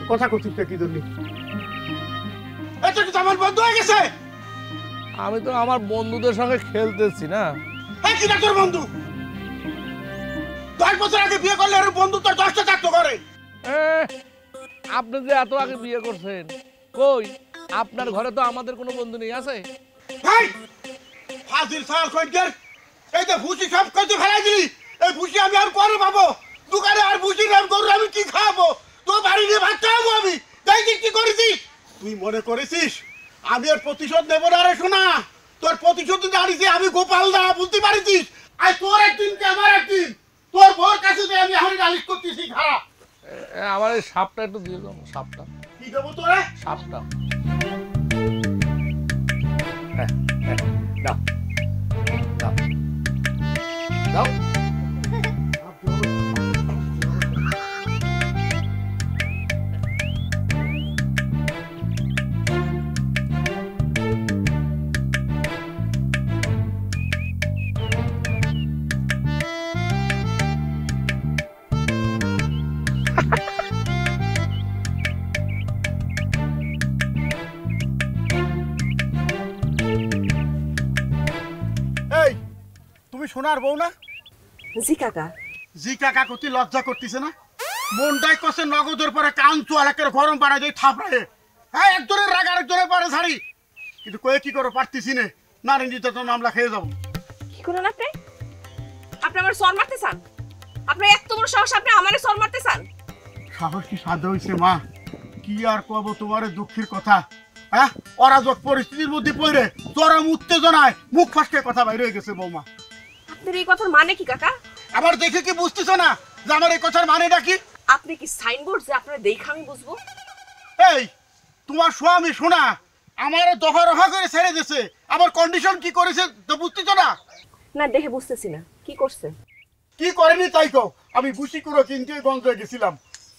কথা করছিস কি জন্য? এটা কি আমার বন্ধু হয়ে গেছে? আমি তো আমার বন্ধুদের সঙ্গে খেলতেছি না। এই কি না তোর বন্ধু? 10 বছর আগে বিয়ে করলে আর বন্ধু তোর 10টা থাকতো করে। আপনি যে এত আগে বিয়ে করছেন, কই আপনার ঘরে তো আমাদের কোনো বন্ধু নেই আছে? ভাই হাজির সাল কইদের এই যে ভুসি সব কইতে ফেলাই দিলি। এই ভুসি আমি আর পরে পাবো। দোকানে আর ভুসি নাম গরু আমি কি খাবো? তো বাড়ি নিয়ে ভাত খাবো আমি। তাই কি করেছিস? তুই মনে করেছিস আমি আর প্রতিশোধ নেব না রে শোনা। তোর প্রতিশোধ দাঁড়িয়েছে আমি গোপাল দা, বুঝতে পারিস? আর তোর একদিন কি আমার একদিন। তোর বউর কাছে যে আমি এখন নালিশ করতেছি খারাপ। আমার এই সাপটা একটু দিয়ে দাও। সাপটা কি দেবো তোরে? সাপটা দাও দাও দাও। সোনার বউ না? জি কাকা। জি কাকা কতি লজ্জা করতেছে না? মনটাই কষে নগদের পরে কান চুয়ালাকের গরম পাড়া দিয়ে থাপড়ে। হ্যাঁ একজনের রাগ আরেকজনের পরে ছাড়ি। কিন্তু কয়ে কি করে পারতেছি না, নারী নির্যাতন মামলা খেয়ে যাবো। কি করেন আপনি? আপনি আমার সর মারতে চান? আপনি এত বড় সাহস, আপনি আমারে সর মারতে চান? সাহস কি সাধ্য হইছে মা? কি আর কব তোমারে দুঃখের কথা। হ্যাঁ অরাজক পরিস্থিতির মধ্যে পড়ে চরম উত্তেজনায় মুখ ফসকে কথা বাইরে হয়ে গেছে বৌমা। আপনার এই কথার মানে কি কাকা? আবার দেখে কি বুঝতেছো না যে আমার এই কথার মানেটা কি? আপনি কি সাইনবোর্ড যে আপনারা দেখে আমি বুঝবো? এই তোমার স্বামী শোনা আমার দফা রফা করে ছেড়ে দিয়েছে, আমার কন্ডিশন কি করেছে তো বুঝতেছো না? না দেখে বুঝতেছি না কি করছে। কি করেনি তাই কও। আমি বুসি করে কিনতে গঞ্জে গেছিলাম,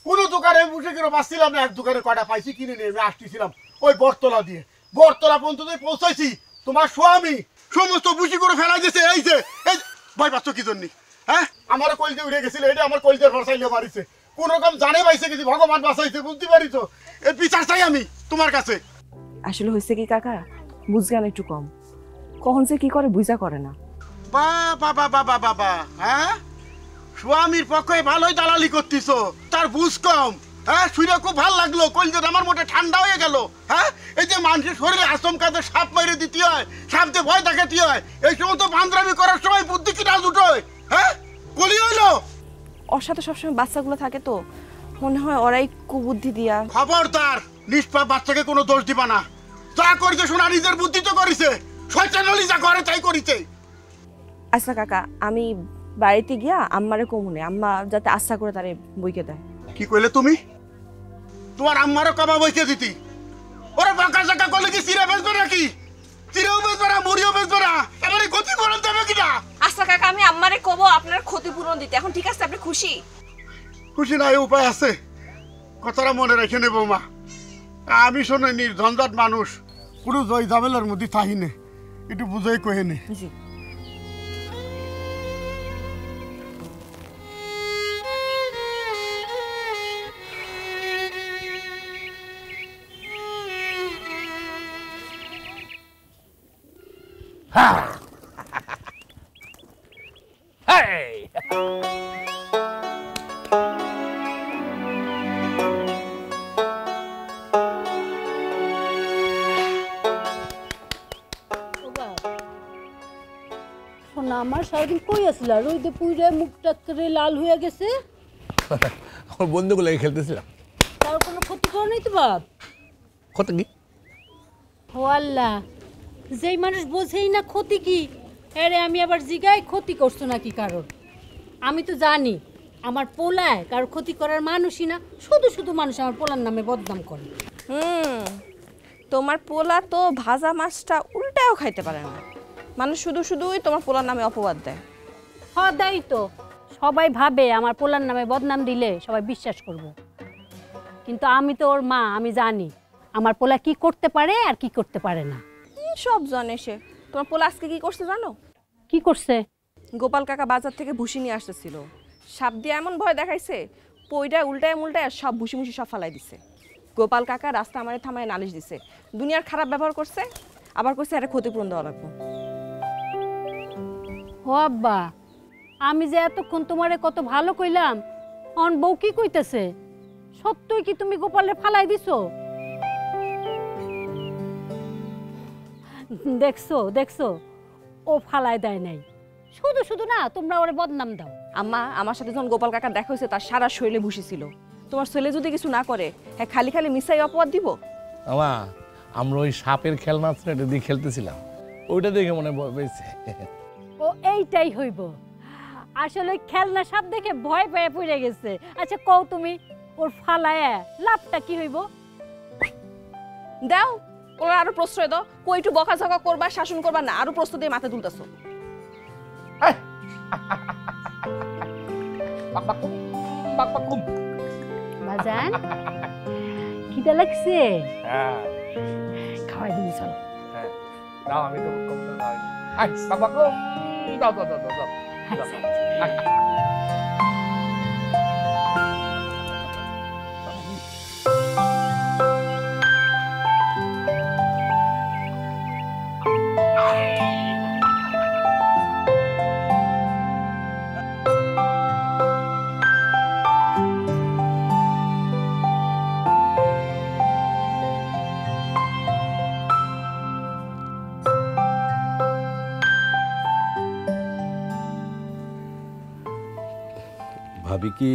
কোন দোকানে বুসি করে বাঁচছিলাম না। এক দোকানে কটা পাইছি কিনে নিয়ে আমি আসতেছিলাম ওই বটতলা দিয়ে। বটতলা পর্যন্ত পৌঁছাইছি, তোমার স্বামী সমস্ত বুসি করে ফেলাই দিয়েছে। এই যে এই ভয় পাচ্ছ কি জন্য? হ্যাঁ আমার কলজে উড়ে গেছিল, এটা আমার কলজের ফসাইলে মারিছে। কোন রকম জানে পাইছে কিছু, ভগবান বাঁচাইছে, বুঝতে পারিস? এই বিচার চাই আমি তোমার কাছে। আসলে হয়েছে কি কাকা, বুঝগান একটু কম, কখন যে কি করে বুঝা করে না। বাবা বাবা বাবা, হ্যাঁ স্বামীর পক্ষে ভালোই দালালি করতিছো, তার বুঝ কম। হ্যাঁ শুনে খুব ভালো লাগলো, কলজের আমার মোটে ঠান্ডা হয়ে গেল। হ্যাঁ এই যে মানুষের শরীরে আচমকাতে সাপ মেরে দিতে হয়, সাপতে ভয় দেখাতে হয়, এই সমস্ত বান্দরামি করার সময় বুদ্ধি কি না দুটোয়? হ্যাঁ কলি হইলো। ওর সাথে সবসময় বাচ্চাগুলো থাকে তো মনে হয় ওরাই কুবুদ্ধি দিয়া। খবরদার নিষ্পাপ বাচ্চাকে কোনো দোষ দিবা না। যা করেছে শোনা নিজের বুদ্ধি তো করেছে, শয়তানলি যা করে তাই করেছে। আচ্ছা কাকা, আমি বাড়িতে গিয়া আম্মারে কমুনে, আম্মা যাতে আশা করে তারে বইকে দেয়। কি কইলে তুমি? তোমার আম্মারও কবা বইকে দিতি? ওরা বাঁকা জাকা করলে কি চিরা বেচবে নাকি? চিরাও বেচবে না, মুড়িও বেচবে না, এবারে ক্ষতিপূরণ দেবে কিনা? আচ্ছা কাকা, আমি আম্মারে কব আপনার ক্ষতিপূরণ দিতে। এখন ঠিক আছে, আপনি খুশি? খুশি না, উপায় আছে, কথাটা মনে রেখে নেবো মা। আমি শোনে নির্ঝঞ্ঝাট মানুষ, পুরো জয় ঝামেলার মধ্যে থাকি নে, একটু বুঝাই কহে নে। জি Hey! না আমার সারাদিন কই আসলা রোদে পুইরে মুখটা করে লাল হয়ে গেছে আমার বন্ধুগুলো খেলতেছিলাম। তার কোনো ক্ষতি করে নাই তো বাপ? কত কি? ও আল্লাহ, যেই মানুষ বোঝেই না ক্ষতি কি, আরে আমি আবার জিগাই ক্ষতি করছো নাকি কারোর? আমি তো জানি আমার পোলায় কারোর ক্ষতি করার মানুষই না, শুধু শুধু মানুষ আমার পোলার নামে বদনাম করে। তোমার পোলা তো ভাজা মাছটা উল্টাও খাইতে পারে না, মানুষ শুধু শুধুই তোমার পোলার নামে অপবাদ দেয়। দেয় তো, সবাই ভাবে আমার পোলার নামে বদনাম দিলে সবাই বিশ্বাস করব, কিন্তু আমি তো ওর মা, আমি জানি আমার পোলা কি করতে পারে আর কি করতে পারে না। সব জানে সে। তোমার পোলা আজকে কি করছে জানো? কি করছে? গোপাল কাকা বাজার থেকে ভুসি নিয়ে আসতেছিল, সাপ দিয়ে এমন ভয় দেখাইছে, পইডায় উল্টায় মুল্টায় সব ভুসি মুসি সব ফালাই দিছে। গোপাল কাকা রাস্তা আমারে থামায় নালিশ দিছে, দুনিয়ার খারাপ ব্যবহার করছে, আবার কইছে আরে ক্ষতিপূরণ দেওয়া লাগবে। ও আব্বা, আমি যে এতক্ষণ তোমারে কত ভালো কইলাম, অন বউ কি কইতেছে? সত্যই কি তুমি গোপালের ফালাই দিছো? দেখছো দেখছো, ও ফালাই দেয় নাই, শুধু শুধু না তোমরা ওরে বদনাম দাও। আম্মা, আমার সাথে যখন গোপাল কাকা দেখা হয়েছে তার সারা শরীরে ভুসি ছিল। তোমার ছেলে যদি কিছু না করে, হ্যাঁ খালি খালি মিসাই অপবাদ দিব? আমা, আমরা ওই সাপের খেলনা আছে এটা দিয়ে খেলতেছিলাম, ওইটা দেখে মনে ভয় পেয়েছে। ও এইটাই হইব, আসলে খেলনা সাপ দেখে ভয় পেয়ে পড়ে গেছে। আচ্ছা কও তুমি, ওর ফালায় লাভটা কি হইব? দাও ওরা আরো প্রশ্রয় দাও, কই একটু বকাঝকা করবা, শাসন করবা না, আরো প্রশ্ন দিয়ে মাথা তুলতেছো। বাজান খিদা লাগছে? খাওয়াই দিবি চলো। দাও, আমি তো বাবা দাও দাও দাও দাও দাও। ভাবি কি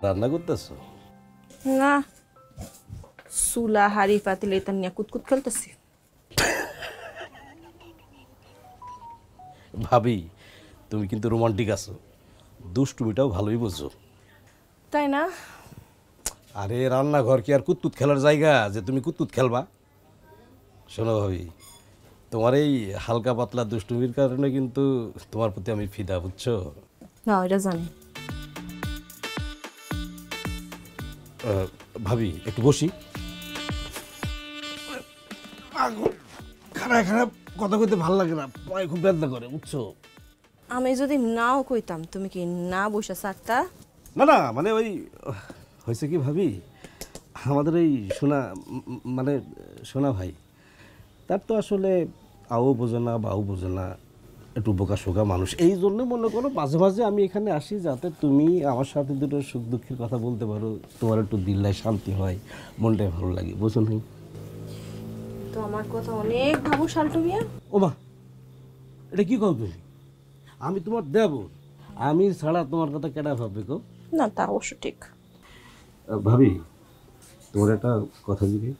রান্না করতেছো? না, সুলা হাড়ি পাতিল এটা নিয়ে কুতকুত খেলতেছি। ভাবি তুমি কিন্তু রোমান্টিক আছো, দুষ্টুমিটাও ভালোই বোঝো। তাই না? আরে রান্নাঘর কি আর কুতকুত খেলার জায়গা যে তুমি কুতকুত খেলবা? শোনো ভাবি, তোমার এই হালকা পাতলা দুষ্টুমির কারণে কিন্তু তোমার প্রতি আমি ফিদা, বুঝছো? না, এটা জানি। ভাবি একটু বসি। খারাপ খারাপ কথা কইতে ভালো লাগে না, পায়ে খুব ব্যথা করে, বুঝছো? আমি যদি নাও কইতাম তুমি কি না বসে চারটা? না না, মানে ওই হয়েছে কি ভাবি, আমাদের এই মানে সোনা ভাই, তার তো আসলে আও বোঝে না বাও বোঝে না, একটু বোকা শোকা মানুষ। এই জন্য মনে করো মাঝে মাঝে আমি এখানে আসি যাতে তুমি আমার সাথে দুটো সুখ দুঃখের কথা বলতে পারো, তোমার একটু দিল্লায় শান্তি হয়, মনটাই ভালো লাগে, বোঝো নাই? তো আমার কথা অনেক ভাবো শাল্টু মিয়া। ও মা, এটা কি কও তুমি? আমি তোমার দেব, আমি ছাড়া তোমার কথা কেডা ভাববে গো? না, তা অবশ্য ঠিক। ভাবি তোমার একটা কথা জিজ্ঞে।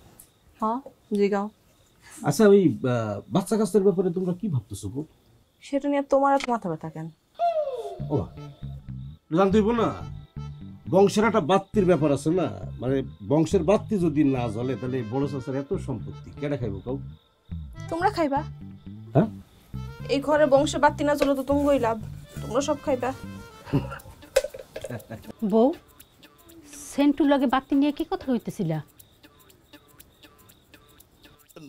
হ্যাঁ জিগাও। আচ্ছা, ওই বাচ্চা কাচ্চার ব্যাপারে তোমরা কি ভাবতেছো গো? সেটা নিয়ে তোমার এত মাথা ব্যথা কেন? ও জানতে হইব না, বংশের একটা বাত্তির ব্যাপার আছে না, মানে বংশের বাত্তি যদি না জ্বলে তাহলে বড় চাচার এত সম্পত্তি কেডা খাইব কাউ? তোমরা খাইবা। হ্যাঁ, এই ঘরে বংশে বাতি না চলে তো তুমগই লাভ, তোমরা সব খাইবা। বউ, সেন্টুর লগে বাতি নিয়ে কি কথা হইতেছিলা?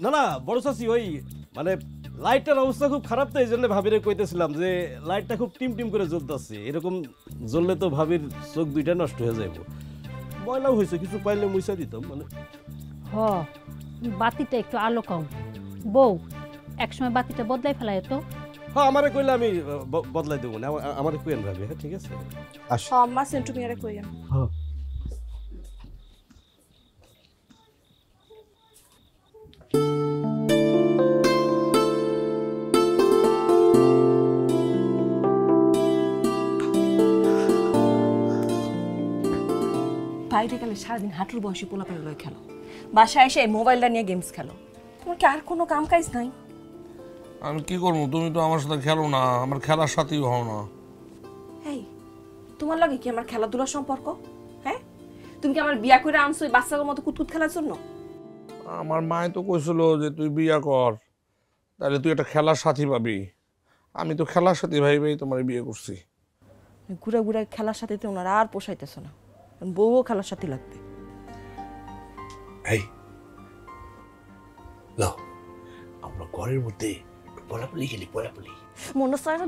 না না বড় চাচি, ওই মানে লাইটটার অবস্থা খুব খারাপ, তো এই জন্য ভাবিরে কইতেছিলাম যে লাইটটা খুব টিম টিম করে জ্বলতেছে, এরকম জ্বললে তো ভাবির চোখ দুইটা নষ্ট হয়ে যাইব। ময়লাও হয়েছে, কিছু পাইলে মুইসা দিতাম মানে। হ, বাতিটা একটু আলো কম। বউ, একসময় বাতিটা বদলাই ফেলায় তো। হ্যাঁ, আমারে কইলে আমি বদলাই দেবো না, আমারে কইেন ভাবি। হ্যাঁ ঠিক আছে, আসো। আম্মা সেন্টু মিয়ারে কইয়েন। হ্যাঁ। বাইরে গেলে সারাদিন হাঁটুর বয়সী পোলাপান লয়ে খেলো, বাসায় এসে মোবাইলটা নিয়ে গেমস খেলো। তোমার কি আর কোনো কাম কাজ নাই? আমি কি করবো, তুমি তো আমার সাথে খেলো না, আমার খেলার সাথেই হও না। এই তোমার লাগে কি আমার খেলাধুলার সম্পর্ক? হ্যাঁ, তুমি কি আমার বিয়া করে আনছো এই বাচ্চাদের মতো কুতকুত খেলার জন্য? আমার মায় তো কইছিল যে তুই বিয়া কর, তাহলে তুই একটা খেলার সাথী পাবি। আমি তো খেলার সাথী ভাই ভাই তোমার বিয়ে করছি। ঘুরে ঘুরে খেলার সাথে তো ওনারা আর পোষাইতেছ না, বউও খেলার সাথে লাগবে। এই লাও, আমরা ঘরের মধ্যে পলাপুলি খেলি, পলাপুলি। মনে চায় না?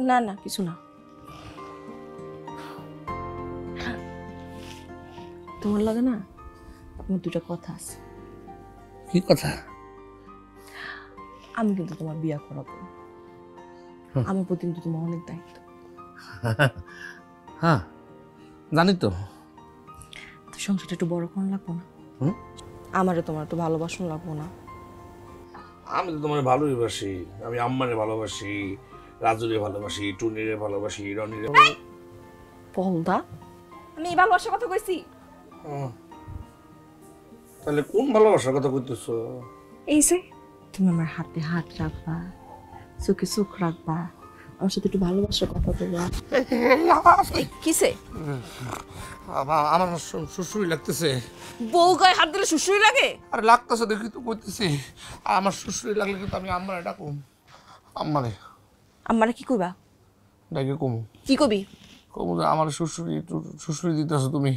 না না, কিছু না। তোমার লাগে না, আমার দুটা কথা আছে। কি কথা? আমি কিন্তু তোমার বিয়া করাবো, আমার প্রতি কিন্তু তোমার অনেক দায়িত্ব। হ্যাঁ জানি তো। তো সংসারটা একটু বড় কোন লাগবো না? আমারে তোমার একটু ভালোবাসন লাগবো না? আমি তো তোমার ভালোই বাসি, আমি আম্মারে ভালোবাসি, রাজুরে ভালোবাসি, টুনিরে ভালোবাসি, রনিরে। পলদা, আমি এই ভালোবাসার কথা কইছি? তাহলে কোন ভালোবাসার কথা কইতেছো? এই যে তুমি আমার হাতে হাত রাখবা, চোখে চোখ রাখবা, আমার সাথে একটু ভালোবাসার কথা বলবা। কিসে? আমার সুশ্রুই লাগতেছে। বউ গায়ে হাত দিলে সুশ্রুই লাগে? আরে লাগতেছে দেখি তো কইতেছি। আর আমার সুশ্রুই লাগলে কিন্তু আমি আম্মারে ডাকুম। আম্মারে আমারে কি কইবা? ডাকে কমু। কি কবি? কমু যে আমার শ্বশুরি দিতেছো, তুমি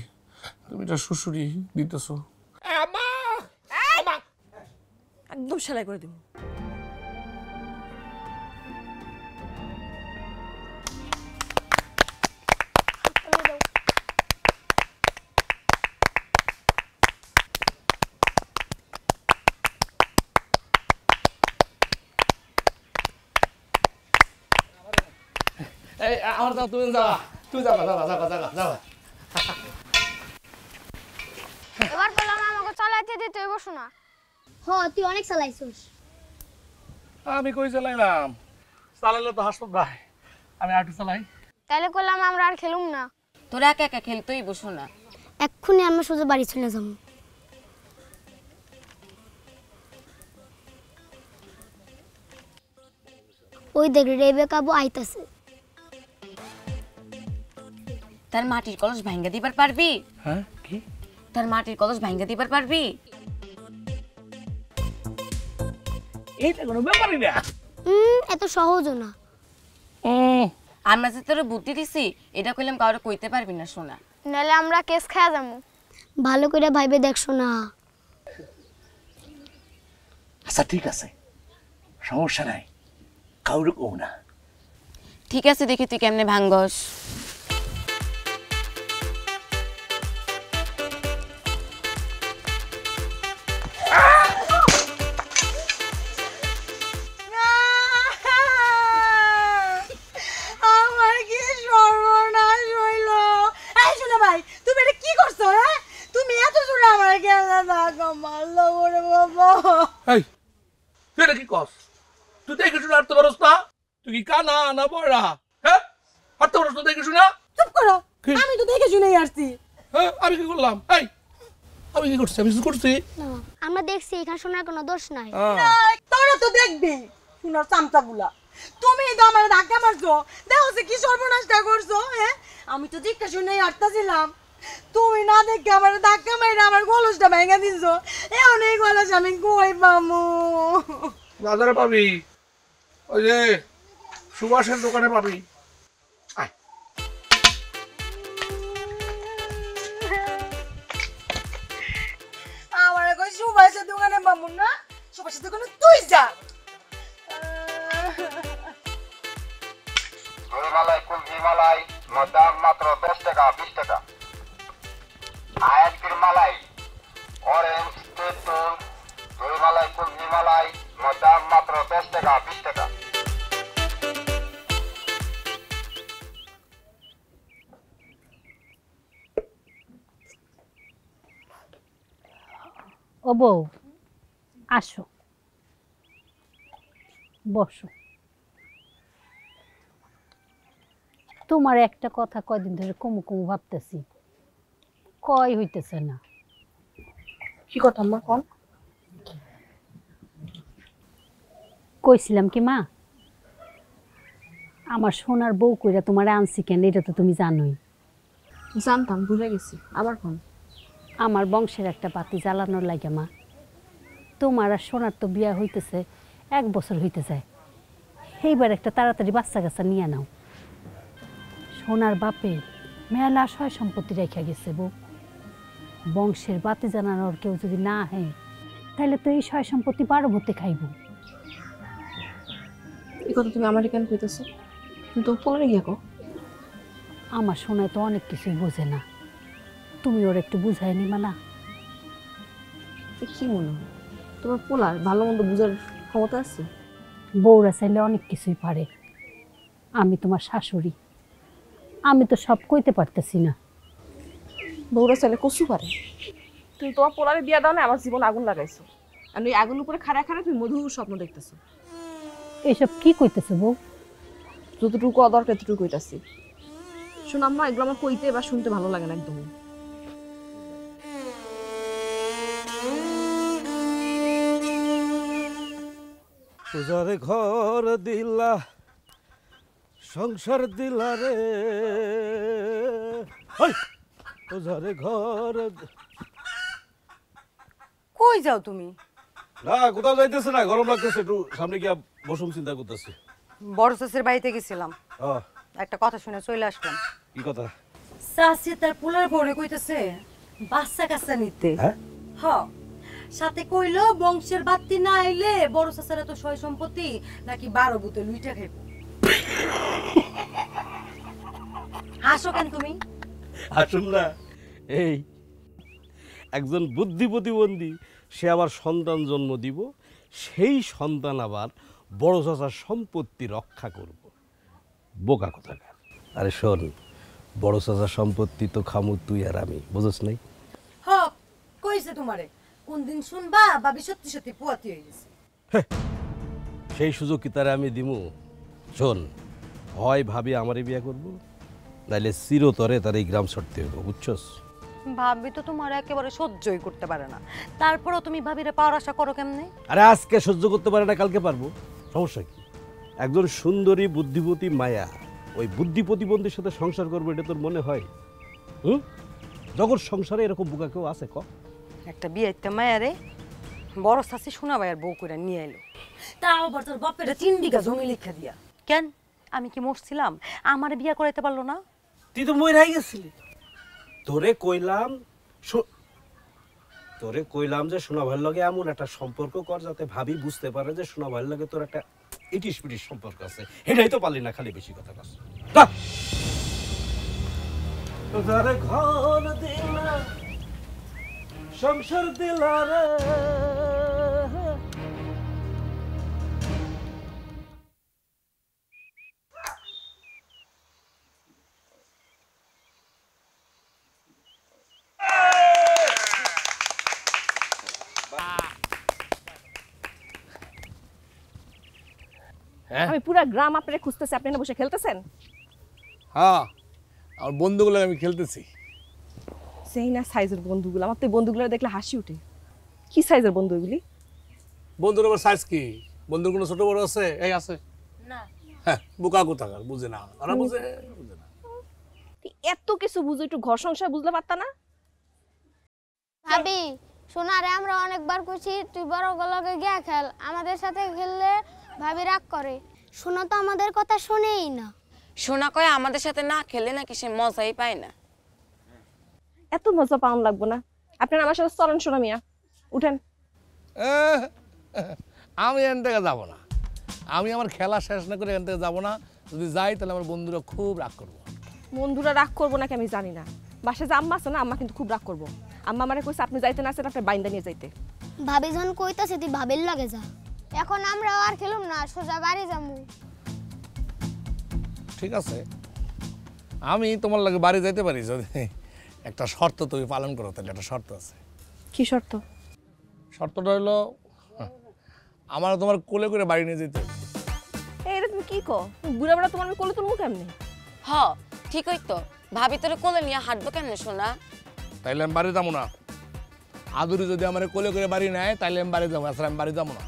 এটা শ্বশুরি দিতেছো। একদম সেলাই করে দিব। এই আমার দাও, তুমি যাবা, তুমি যাবা। এবার বললাম আমাকে চালাইতে দিতে হইব শোনা। তুই অনেক চালাইছিস। আমি কই চালাইলাম? চালাইলে তো হাসপাত ভাই, আমি আটু চালাই। তাইলে করলাম আমরা আর খেলুম না। তোরা একা একা খেলতেই বসো না। এক্ষুনি আমরা সোজা বাড়ি চলে যাবো। ওই দেখ রেবেকা বউ আইতাছে। তার মাটির কলস ভাঙ্গা দিবার পারবি? হ্যাঁ কি? তার মাটির কলস ভাঙ্গা দিবার পারবি? এইটা কোনো ব্যাপারই না। এত সহজও না। আমরা যে তোর বুদ্ধি দিছি এটা কইলাম কাউরে কইতে পারবি না শোনা। নাহলে আমরা কেস খাওয়া যাবো। ভালো করে ভাইবে দেখছো না। আচ্ছা ঠিক আছে, সমস্যা নাই, কাউরে কও না। ঠিক আছে, দেখি তুই কেমনে ভাঙ্গস। আমার কি সর্বনাশ হইল! এই শুনে ভাই, তুমি এটা কি করছো? হ্যাঁ, তুমি এত জোরে আমার কেনা থাকো মারলো ওরে বাবা। এই তুই এটা কি কস? তুই দেখে শুনে হাঁটতে পারস না? তুই কি কানা না বড়া? হ্যাঁ, হাঁটতে পারস না দেখে শুনে? চুপ করো, কি? আমি তো দেখে শুনেই আসছি। হ্যাঁ, আমি কি করলাম? এই আমি কি করছি? আমি কিছু করছি? আমরা দেখছি এখানে শোনার কোনো দোষ নাই। তোরা তো দেখবি শুনার চামচাগুলা। তুমি তো আমার ধাক্কা মারছো, দেখো যে কি সর্বনাশটা করছো। হ্যাঁ, আমি তো দেখতে শুনেই আসতেছিলাম, তুমি না দেখে আমার ধাক্কা মাইরা আমার কলসটা ভেঙে দিছো। এখন এই কলস আমি কই পামু? বাজারে পাবি, ওই যে সুভাষের দোকানে পাবি। আমার কই সুভাষের দোকানে পামু না? সুভাষের দোকানে তুই যা। দইমালাই কুলফি মালাই দাম মাত্র 10 টাকা 20 টাকা। আয়াতকির মালাই অরেঞ্জ তেঁতুল দইমালাই কুলফি মালাই দাম মাত্র 10 টাকা 20 টাকা। ও বউ, আসো, বসো। তোমার একটা কথা কয়দিন ধরে কমু কমু ভাবতেছি, কয় হইতেছে না। কি কথা আম্মা কোন? কইছিলাম কি মা, আমার সোনার বউ কইরা তোমারে আনছি কেন এটা তো তুমি জানোই। জানতাম, ভুলে গেছি। আবার কোন? আমার বংশের একটা বাতি জ্বালানোর লাগে মা। তোমার আর সোনার তো বিয়া হইতেছে 1 বছর হইতে যায়, এইবার একটা তাড়াতাড়ি বাচ্চা কাচ্চা নিয়ে নাও। সোনার বাপে মেলা সয় সম্পত্তি রেখা গেছে বউ, বংশের বাতি জানানোর কেউ যদি না হয় তাহলে তো এই সয় সম্পত্তি পারবতে খাইব। এই কথা তুমি আমার কেন কইতেছো? তুমি তো পোলারে গিয়া কো। আমার সোনায় তো অনেক কিছুই বোঝে না, তুমি ওর একটু বুঝাই নিবা না? কি মনে হয় তোমার পোলার ভালো মন্দ বুঝার ক্ষমতা আছে? বউরা চাইলে অনেক কিছুই পারে, আমি তোমার শাশুড়ি, আমি তো সব কইতে পারতেছি না। বউরা চাইলে কচু পারে। তুমি তোমার পোলারে বিয়া দাও না, আমার জীবন আগুন লাগাইছো। আর ওই আগুন উপরে খাড়া খাড়া তুমি মধুর স্বপ্ন দেখতেছো। এসব কি কইতেছো বউ? যতটুকু অদরকার ততটুকু কইতাছি। শোনো আম্মা, এগুলো আমার কইতে বা শুনতে ভালো লাগে না একদমই। পূজারে ঘর দিলা, সংসার দিলা রে, পূজারে ঘর। কই যাও তুমি? না কোথাও যাইতেছে না, গরম লাগতেছে, একটু সামনে গিয়া বসুন চিন্তা করতেছি। বড় চাষের বাড়িতে গেছিলাম, হ্যাঁ একটা কথা শুনে চলে আসলাম। কি কথা? চাষি তার পোলার বড়ে কইতেছে বাচ্চা কাচ্চা নিতে। হ্যাঁ হ, সাথে কইলো বংশের বাতি না আইলে বড় চাষারা তো সয় সম্পত্তি নাকি 12 বুতে লুইটা খাইব। হাসো কেন তুমি? আসুন না, এই একজন বুদ্ধি প্রতিবন্ধী, সে আবার সন্তান জন্ম দিব, সেই সন্তান আবার বড় চাচার সম্পত্তি রক্ষা করব। বোকা কোথাকার। আরে শোন, বড় চাচার সম্পত্তি তো খামু তুই আর আমি, বুঝছ নাই? হ, কইছে তোমারে কোন দিন শুনবা ভাবি সত্যি সত্যি পুয়াতি হয়ে গেছে। সেই সুযোগ কি তারে আমি দিমু? শোন, হয় ভাবি আমারে বিয়ে করব, নাইলে চিরতরে তার এই গ্রাম ছাড়তে হইব, বুঝছস? ভাবি তো তোমার একেবারে সহ্যই করতে পারে না, তারপরও তুমি ভাবিরে পাওয়ার আশা করো কেমনে? আরে আজকে সহ্য করতে পারে না, কালকে পারবো, সমস্যা কি? একজন সুন্দরী বুদ্ধিপতী মায়া ওই বুদ্ধি প্রতিবন্ধীর সাথে সংসার করবো, এটা তোর মনে হয়? জগৎ সংসারে এরকম বোকা কেউ আছে? ক একটা বিয়েতে মায়ারে বড় শাশি শোনা ভাইয়ের বউ করে নিয়ে এলো, তাও আবার তোর বাপের 3 বিঘা জমি লিখে দিয়া। কেন, আমি কি মরছিলাম? আমার বিয়ে করাইতে পারলো না? তুই তো মইরাই গেছিলি। তোরে কইলাম যে সোনা ভাইয়ের লগে এমন একটা সম্পর্ক কর যাতে ভাবি বুঝতে পারে যে সোনা ভাইয়ের লগে তোর একটা ইটিস পিটিস সম্পর্ক আছে, এটাই তো পারলি না, খালি বেশি কথা কস। তোরে ঘর দিলা, সংসার দিলা রে। আমি পুরো গ্রাম আপনারে খুঁজতেছি, আপনি না বসে খেলতেছেন? হ্যাঁ, আমার বন্ধুগুলো আমি খেলতেছি। সেই না সাইজের বন্ধুগুলো, আমার তো এই বন্ধুগুলো দেখলে হাসি ওঠে। কি সাইজের বন্ধু এগুলি? বন্ধুর আবার সাইজ কি? বন্ধুর কোনো ছোট বড় আছে? এই আছে না। হ্যাঁ, বোকা কোথাকার, বুঝে না, ওরা বুঝে না। এত কিছু বুঝো, একটু ঘর সংসার বুঝলে পারতা না? ভাবি সোনারে আমরা অনেকবার কইছি তুই বড় গলকে গিয়া খেল, আমাদের সাথে খেললে ভাবি রাগ করে। সোনা তো আমাদের কথা শুনেই না। সোনা কয় আমাদের সাথে না খেলে নাকি সে মজাই পায় না। এত মজা পাওয়ান লাগবো না, আপনার আমার সাথে চলেন সোনা মিয়া, উঠেন। আমি এখান থেকে যাবো না, আমি আমার খেলা শেষ না করে এখান থেকে যাবো না। যদি যাই তাহলে আমার বন্ধুরা খুব রাগ করবো। বন্ধুরা রাগ করবো নাকি আমি জানি না, বাসায় যে আম্মা আছে না, আম্মা কিন্তু খুব রাগ করবো। আম্মা আমারে কইছে আপনি যাইতে না আসেন, আপনার বাইন্দা নিয়ে যাইতে। ভাবি যখন কইতাছে তুই ভাবির লাগে যা। এখন আমরা আর খেলুম না, সোজা বাড়ি যামু। ঠিক আছে, আমি তোমার লাগে বাড়ি যাইতে পারি যদি একটা শর্ত তুমি পালন করো। তাহলে একটা শর্ত আছে। কি শর্ত? শর্তটা হলো আমার তোমার কোলে করে বাড়ি নিয়ে যেতে। এই তুমি কি কো? বুড়া বুড়া তোমার আমি কোলে তুলবো কেমনি? হ, হ ঠিক হইতো ভাবি তোরে কোলে নিয়ে হাঁটবো কেন শোনা তাইলে আমি বাড়ি যাবো না। আদুরি যদি আমার কোলে করে বাড়ি নেয় তাইলে আমি বাড়ি যাবো, আসলে আমি বাড়ি যাবো না।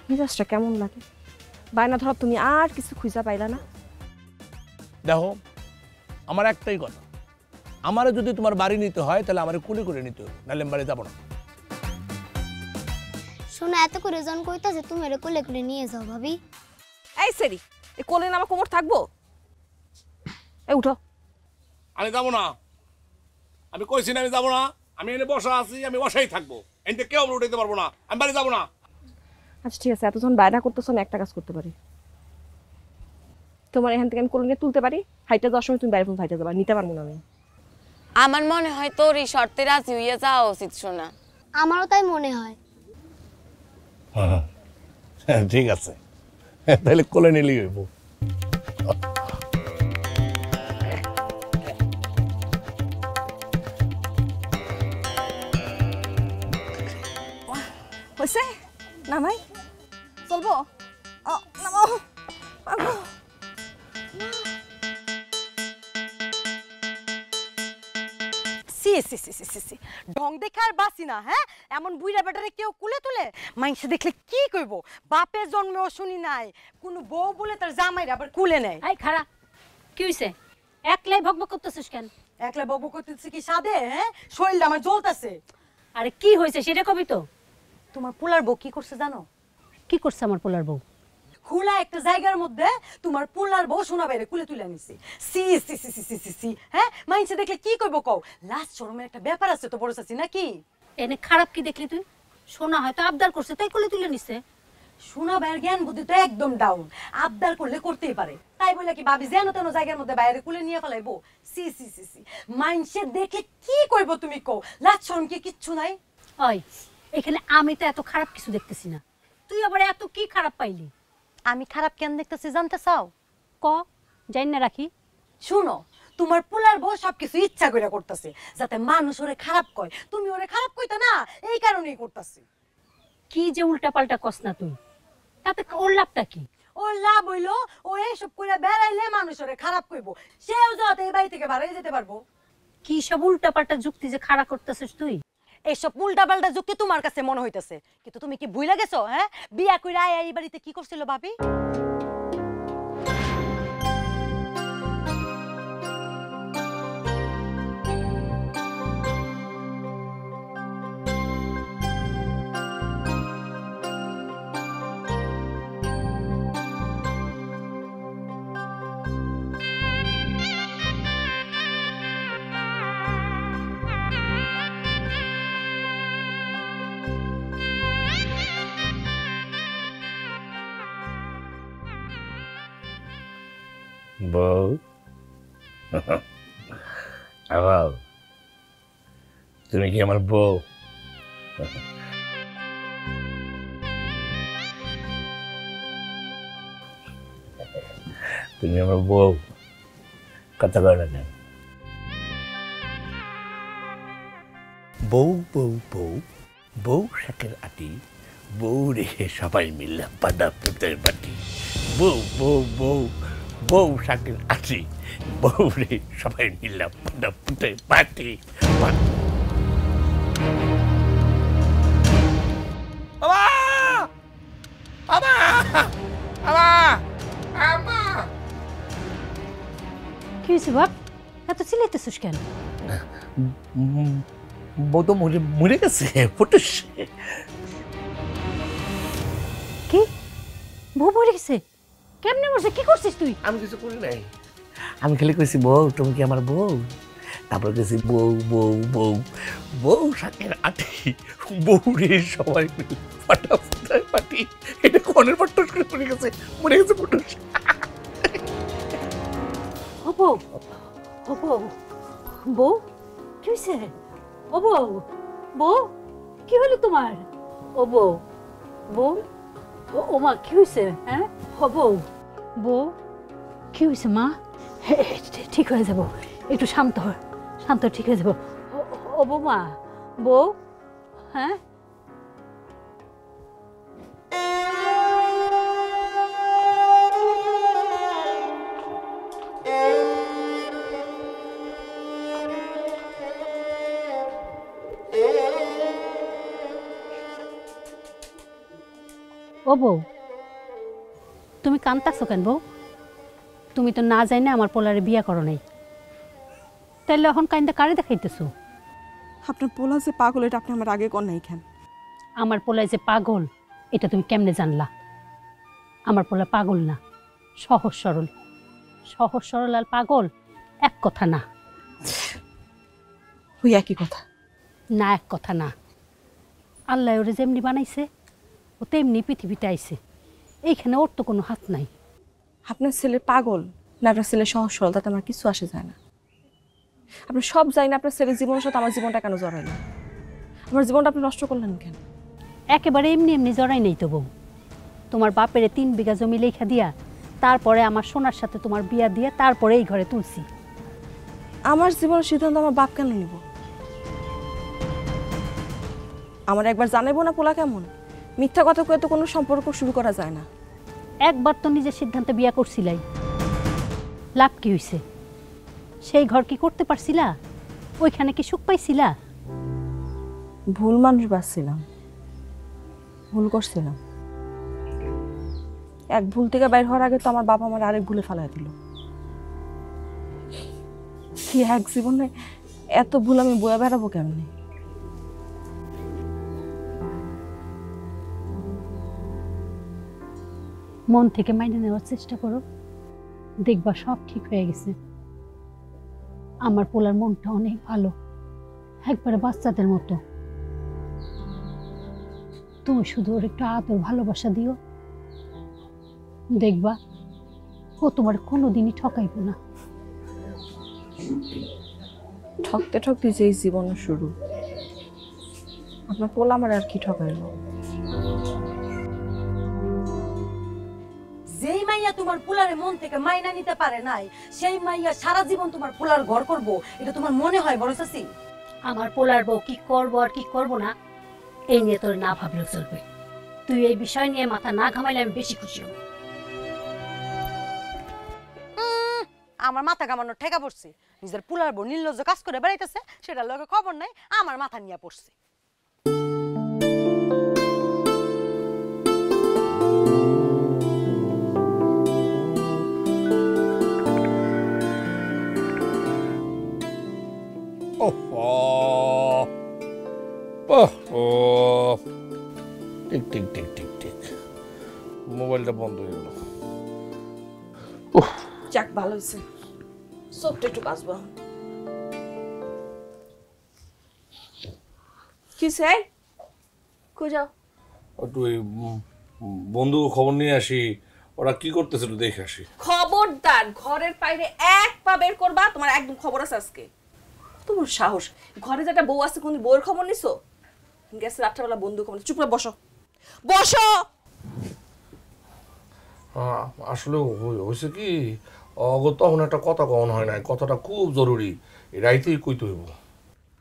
মেজাজটা কেমন লাগে? বায়না ধরা তুমি আর কিছু খুঁজা পাইলা না? দেখো আমার একটাই কথা, আমারে যদি তোমার বাড়ি নিতে হয় তাহলে আমার কোলে করে নিতে হবে, নাহলে আমি বাড়ি যাবো না। শোনো এত করে জন কইতাছে তুমি এর কোলে করে নিয়ে যাও ভাবি। এই সেরি, এই কোলে না আমার কোমর থাকবো? এই উঠো। আমি যাবো না, আমি কইছি না আমি যাবো না। আমি এনে বসা আছি, আমি বসাই থাকবো, এনতে কেউ আমরা উঠাইতে পারবো না, আমি বাড়ি যাবো না। আচ্ছা ঠিক আছে, এতজন বায়না করতেছো, আমি একটা কাজ করতে পারি। তোমার এখান থেকে আমি কোলে নিয়ে তুলতে পারি, হাইটে যাওয়ার সময় তুমি বাইরে ফোন হাইটে যাবা, নিতে পারবো না আমি। আমার মনে হয় তোর এই শর্তে রাজি হইয়া যাওয়া উচিত শোনা। আমারও তাই মনে হয়। ঠিক আছে, তাহলে কোলে নিলেই হইব। হয়েছে নামাই চলবো? নামাও। ঢং দেখে আর বাসি না। হ্যাঁ, এমন বুইড়া বেটারে কেউ কুলে তুলে? মাইনসে দেখলে কি কইব? বাপের জন্মেও শুনি নাই কোনো বউ বলে তার জামাইরা আবার কুলে নেয়। এই খাড়া, কি হইছে? একলাই ভগভগ করতেছিস কেন? একলা বউ করতেছে কি সাদে? হ্যাঁ, শরীরটা আমার জ্বলতাছে। আরে কি হয়েছে সেটা কবি তো। তোমার পোলার বউ কি করছে জানো? কি করছে আমার পোলার বউ? খোলা একটা জায়গার মধ্যে তোমার পোলার বউ সোনা বাইরে কুলে তুলে নিছে। সি সি সি সি সি সি সি। হ্যাঁ, মাইনসে দেখলে কি কইব কও? লাস্ট শরমের একটা ব্যাপার আছে তো বড় চাচি নাকি? এনে খারাপ কি দেখলি তুই? সোনা হয়তো আবদার করছে তাই কোলে তুলে নিছে। সোনা ভাইয়ের জ্ঞান বুদ্ধি তো একদম ডাউন। আবদার করলে করতেই পারে, তাই বলে কি ভাবি যেন তেন জায়গার মধ্যে বাইরে কুলে নিয়ে ফেলাইবো? সি সি সি সি। মাইনসে দেখলে কি কইব তুমি কও? লাস্ট শরম কি কিচ্ছু নাই? ওই এখানে আমি তো এত খারাপ কিছু দেখতেছি না, তুই আবার এত কি খারাপ পাইলি? আমি খারাপ কেন দেখতেছি জানতে চাও? ক জানি না রাখি। শুনো, তোমার পোলার বউ সবকিছু ইচ্ছা করে করতেছে যাতে মানুষ ওরে খারাপ কয়। তুমি ওরে খারাপ কইতা না, এই কারণেই করতেছে। কি যে উল্টা পাল্টা কস না তুই, তাতে ওর লাভটা কি? ওর লাভ হইলো ও এইসব করে বেড়াইলে মানুষ ওরে খারাপ কইব, সেও যাতে এই বাড়ি থেকে বাড়াই যেতে পারবো। কি সব উল্টা পাল্টা যুক্তি যে খাড়া করতেছিস তুই? এইসব উল্টা পাল্টা যুক্তি তোমার কাছে মনে হইতেছে, কিন্তু তুমি কি ভুইলা গেছো? হ্যাঁ, বিয়া কইরা আয় এই বাড়িতে কি করছিল ভাবি? বউ আবার তুমি কি আমার বউ? তুমি আমার বউ, কথা কয় না কেন? বউ বউ বউ বউ শাকের আটি, বউ রে সবাই মিললাম পাটা পুতের পাটি। বউ বউ বউ বউ শাকের আটি, বউ রে সবাই মিললাম পাটা পুতের পাটি। কি হয়েছে বাপ, এত চিল্লাইতেছিস কেন? বউ তো মরে গেছে ফুটুস। কি বউ মরে গেছে? কেমনে মরছে? কি করছিস তুই? আমি কিছু করি নাই, আমি খালি কইছি বউ তুমি কি আমার বউ। তারপর কইছি বউ বউ বউ বউ শাকের আটি, বউ রে সবাই মিলে ফাটা ফুটায় পাটি। এটা কনের পট্টস করে মরে গেছে ফুটুস। ও বউ, ও বউ, বউ কি হয়েছে? ও বউ, বউ কি হলো তোমার? ও বউ, বউ, ও মা কি হয়েছে? হ্যাঁ ও বউ, বউ কি হয়েছে মা? ঠিক হয়ে যাব, একটু শান্ত হ, শান্ত, ঠিক হয়ে যাব। ও বৌমা, বউ, হ্যাঁ ও বউ, তুমি কান্তাছো কেন বউ? তুমি তো না যাই না আমার পোলারে বিয়া করো নাই, তাইলে এখন কান্দা কারে দেখাইতেছো? আপনার পোলা যে পাগল এটা আপনি আমার আগে কর নাই কেন? আমার পোলায় যে পাগল এটা তুমি কেমনে জানলা? আমার পোলা পাগল না, সহজ সরল। সহজ সরল আর পাগল এক কথা না। ওই একই কথা। না, এক কথা না। আল্লাহ ওরে যেমনি বানাইছে ও তেমনি পৃথিবীতে আইছে, এইখানে ওর তো কোনো হাত নাই। আপনার ছেলে পাগল না আপনার ছেলে সহজ সরল তাতে আমার কিছু আসে যায় না। আপনি সব জানি না আপনার ছেলের জীবনের সাথে আমার জীবনটা কেন জড়াইলেন? আমার জীবনটা আপনি নষ্ট করলেন কেন? একেবারে এমনি এমনি জড়াই নেই তো বউ। তোমার বাপেরে 3 বিঘা জমি লেখা দিয়া তারপরে আমার সোনার সাথে তোমার বিয়া দিয়ে তারপরে এই ঘরে তুলছি। আমার জীবনের সিদ্ধান্ত আমার বাপ কেন নিব? আমার একবার জানাইবো না পোলা কেমন? মিথ্যা কথা কয়ে তো কোনো সম্পর্ক শুরু করা যায় না। একবার তো নিজের সিদ্ধান্তে বিয়া করছিলাই, লাভ কি হইছে? সেই ঘর কি করতে পারছিলা? ওইখানে কি সুখ পাইছিলা? ভুল মানুষ বাঁচছিলাম, ভুল করছিলাম। এক ভুল থেকে বাইর হওয়ার আগে তো আমার বাবা আমার আরেক ভুলে ফেলাই দিল। কি এক জীবনে এত ভুল আমি বয়ে বেড়াবো কেমনে? মন থেকে মাইনে নেওয়ার চেষ্টা করো, দেখবা সব ঠিক হয়ে গেছে। আমার পোলার মনটা অনেক ভালো, একবারে বাচ্চাদের মতো। তুমি শুধু ওর একটু আদর ভালোবাসা দিও, দেখবা ও তোমার কোনোদিনই ঠকাইব না। ঠকতে ঠকতে যে জীবনের শুরু, আপনার পোলা আমার আর কি ঠকাইলো? যেই মাইয়া তোমার পোলারে মন থেকে মাইনা নিতে পারে নাই, সেই মাইয়া সারা জীবন তোমার পোলার ঘর করব, এটা তোমার মনে হয় বড় চাচি? আমার পোলার বউ কি করবো আর কি করবো না এই নিয়ে তোর না ভাবলেও চলবে। তুই এই বিষয় নিয়ে মাথা না ঘামাইলে আমি বেশি খুশি হব। আমার মাথা ঘামানোর ঠেকা পড়ছে। নিজের পোলার বউ নির্লজ্জ কাজ করে বেড়াইতেছে, সেটার লগে খবর নাই, আমার মাথা নিয়ে পড়ছে। ঠিক ঠিক ঠিক ঠিক ঠিক, মোবাইলটা বন্ধ হয়ে গেল। যাক ভালো হয়েছে, চোখটা একটু বাঁচবো। কি চাই? কই যাও? একটু ওই বন্ধু খবর নিয়ে আসি, ওরা কি করতেছিল দেখে আসি। খবরদার ঘরের বাইরে এক পা বের করবা, তোমার একদম খবর আছে আজকে। তোমার সাহস, ঘরে যেটা বউ আছে কোন বউয়ের খবর নিছো? গেছে রাত্রেবেলা বন্ধু খবর। চুপ করে বসো, বসো। আসলে হয়েছে কি, তখন একটা কথা কখন হয় না, কথাটা খুব জরুরি, এই রাইতেই কইতে হইব।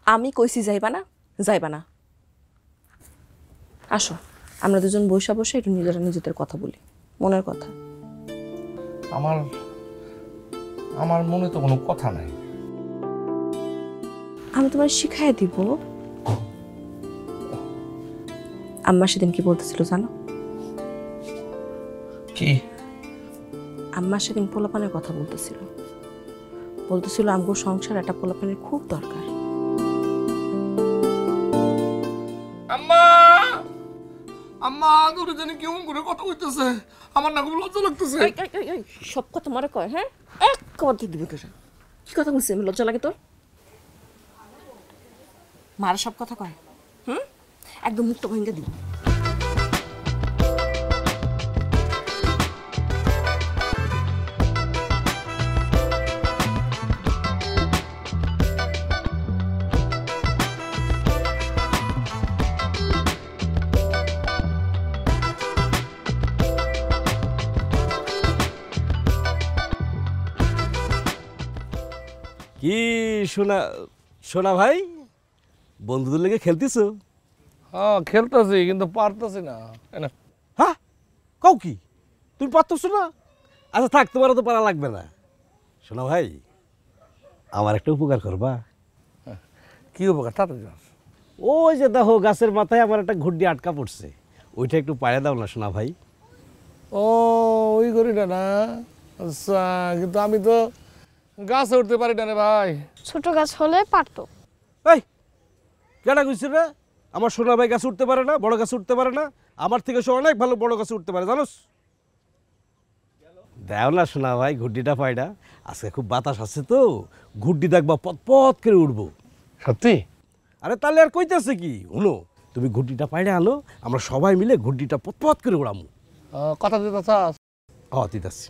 আমি কইছি যাইবা না, যাইবা না। আসো আমরা দুজন বসে বসে একটু নিজেরা নিজেদের কথা বলি, মনের কথা। আমার মনে তো কোনো কথা নাই। আমি তোমার শিখাই দিব। আম্মা সেদিন কি বলতেছিল জানো? কি? আম্মা সেদিন পোলাপানের কথা বলতেছিল। বলতেছিল আমগো সংসার একটা পোলাপানের খুব দরকার। আম্মা, আম্মা তোর জানি কেমন করে কথা কইতেছে, আমার না খুব লজ্জা লাগতেছে। সব কথা মনে কয়? হ্যাঁ, এক কথা দিবি তোরা। কি কথা বলছিস? আমি লজ্জা লাগে তোর? মারা সব কথা কয়? একদম মুক্ত ভেঙে দিবি। কি সোনা, সোনা ভাই বন্ধুদের লেগে খেলতেছো? হ্যাঁ খেলতেছি, কিন্তু পারতেছি না। হ্যাঁ কও কি, তুমি পারতেছো না? আচ্ছা থাক, তোমার তো পারা লাগবে না। সোনা ভাই আমার একটা উপকার করবা। কি উপকার? তাড়াতাড়ি। ওই যে দেখো গাছের মাথায় আমার একটা ঘুড্ডি আটকা পড়ছে, ওইটা একটু পাড়ে দাও না শোনা ভাই। ও ওই ঘড়িটা না, আচ্ছা। কিন্তু আমি তো গাছে উঠতে পারি না রে ভাই। ছোট গাছ হলে পারতো। এই কেডা কইছিস রে আমার সোনা ভাই গাছে উঠতে পারে না, বড় গাছে উঠতে পারে না? আমার থেকে সে অনেক ভালো বড় গাছে উঠতে পারে জানোস। দেও না শোনা ভাই ঘুড্ডিটা পায়ডা, আজকে খুব বাতাস আছে তো, ঘুড্ডি দেখবা পথ পথ করে উঠবো। সত্যি? আরে তাহলে আর কইতেছে কি, শুনো তুমি ঘুড্ডিটা পায়ডা আনো, আমরা সবাই মিলে ঘুড্ডিটা পথ পথ করে উড়ামু। কথা দিতেছাস? দিতেছি।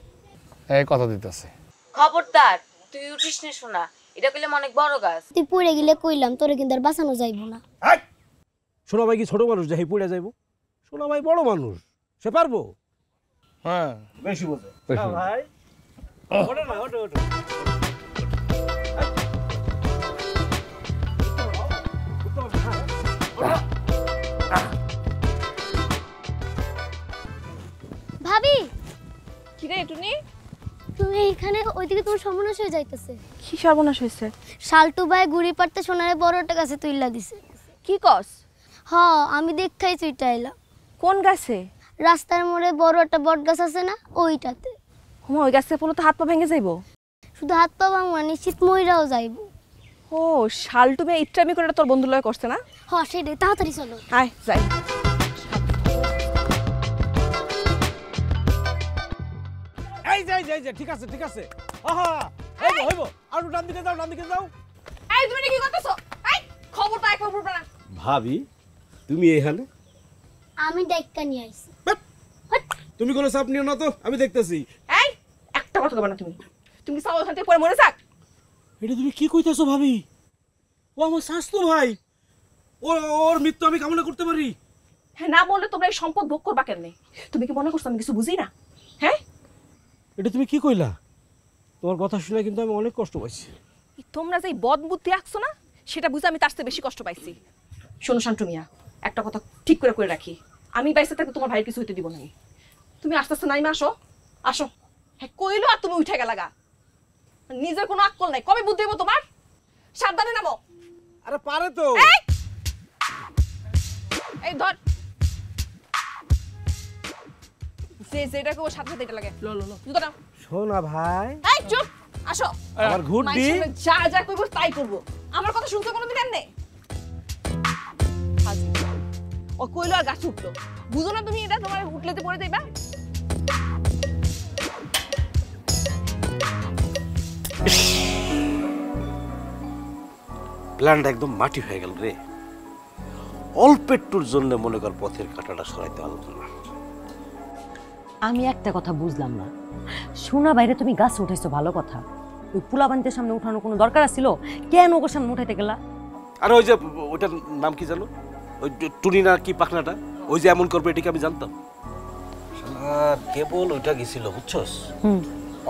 এই কথা দিতেছে। খবরদার তুই উঠিস না শোনা, এটা কইলাম অনেক বড় গাছ। তুই পড়ে গেলে কইলাম তোরে কিন্তু আর বাঁচানো যাইবো না। সোনা ভাই কি ছোট মানুষ যে পড়ে যাইব? সোনা ভাই বড় মানুষ, সে পারবো। হ্যাঁ বেশি বোঝে বেশি ভাই। ওঠো না, ওঠো ওঠো। ভাবি কি রে টুনি, তুমি এখানে, ওইদিকে তোমার সর্বনাশ হয়ে যাইতেছে। কি সর্বনাশ হয়েছে? শালটু ভাই গুড়ি পাড়তে সোনারে বড়টা গাছে তুইলা দিছে। কি কস? হ আমি দেখাই চুইটা এলাম। কোন গাছে? রাস্তার মোড়ে বড় একটা বট গাছ আছে না, ওইটাতে। হুমা ওই গাছে পড়লে তো হাত পা ভেঙে যাইবো। শুধু হাত পা ভাঙবা নিশ্চিত মইরাও যাইব। ও শালটু মেয়ে ইচ্ছামি করে তোর বন্ধু লয় করছে না? হ সেটাই, তাড়াতাড়ি চলো। আয় যাই। এই যাই যাই যাই, ঠিক আছে ঠিক আছে। আহা হইবো হইবো, আর ডান দিকে যাও, ডান দিকে যাও। এই তুমি কি করতেছো? এই খবরটা এক খবর না। ভাবি তুমি এখানে? আমি ডাইক্কা নিয়ে আইছি। তুমি কোনো চাপ নিও না তো, আমি দেখতেছি। এই একটা কথা বলবা না তুমি। তুমি সাও ওখান থেকে পড়ে মরে যাক। এটা তুমি কি কইতেছো ভাবি? ও আমার শাস্তু ভাই, ওর মৃত্যু আমি কামনা করতে পারি? হ্যাঁ না বললে তোমরা এই সম্পদ ভোগ করবা কেমনে? তুমি কি মনে করছো আমি কিছু বুঝি না? হ্যাঁ এটা তুমি কি কইলা? তোমার কথা শুনে কিন্তু আমি অনেক কষ্ট পাইছি। তোমরা যে বদ বুদ্ধি রাখছো না, সেটা বুঝে আমি তার চেয়ে বেশি কষ্ট পাইছি। শোনো শান্তু মিয়া, একটা কথা ঠিক করে রাখি, আমি বাইসে থাকতে তোমার ভাইয়ের কিছু হইতে দিব না। তুমি আস্তে আস্তে নাইমা আসো, আসো। হ্যাঁ কইলো আর তুমি উঠে গেলা গা। নিজের কোনো আক্কল নাই, কবে বুদ্ধি হইব তোমার? সাবধানে নামো। আরে পারে তো। এই ধর যেটা কেউ সাথে সাথে এটা লাগে। লো লো লো জুতো নাও। শোনা ভাই। এই চুপ, আসো। আমার ঘুরডি যা যা কইব তাই করব। আমার কথা শুনতে কোনোদিন এমনে? ও কইলো আর গাছ উঠলো, বুঝো না তুমি এটা? তোমার উঠলেতে পড়ে যাইবা। প্ল্যানটা একদম মাটি হয়ে গেল রে। অল্প একটুর জন্য মনে কর পথের কাঁটাটা সরাইতে পারলাম না। আমি একটা কথা বুঝলাম না, সোনা বাইরে তুমি গাছ উঠাইছো ভালো কথা, ওই পুলাবান্তের সামনে উঠানোর কোনো দরকার ছিল? কেন ওর সামনে উঠাইতে গেলা? আরে ওই যে ওইটার নাম কি জানো, ওই টুনি না কি পাখনাটা, ওই যে এমন করবে এটাকে আমি জানতাম। কেবল ওইটা গেছিল বুঝছস,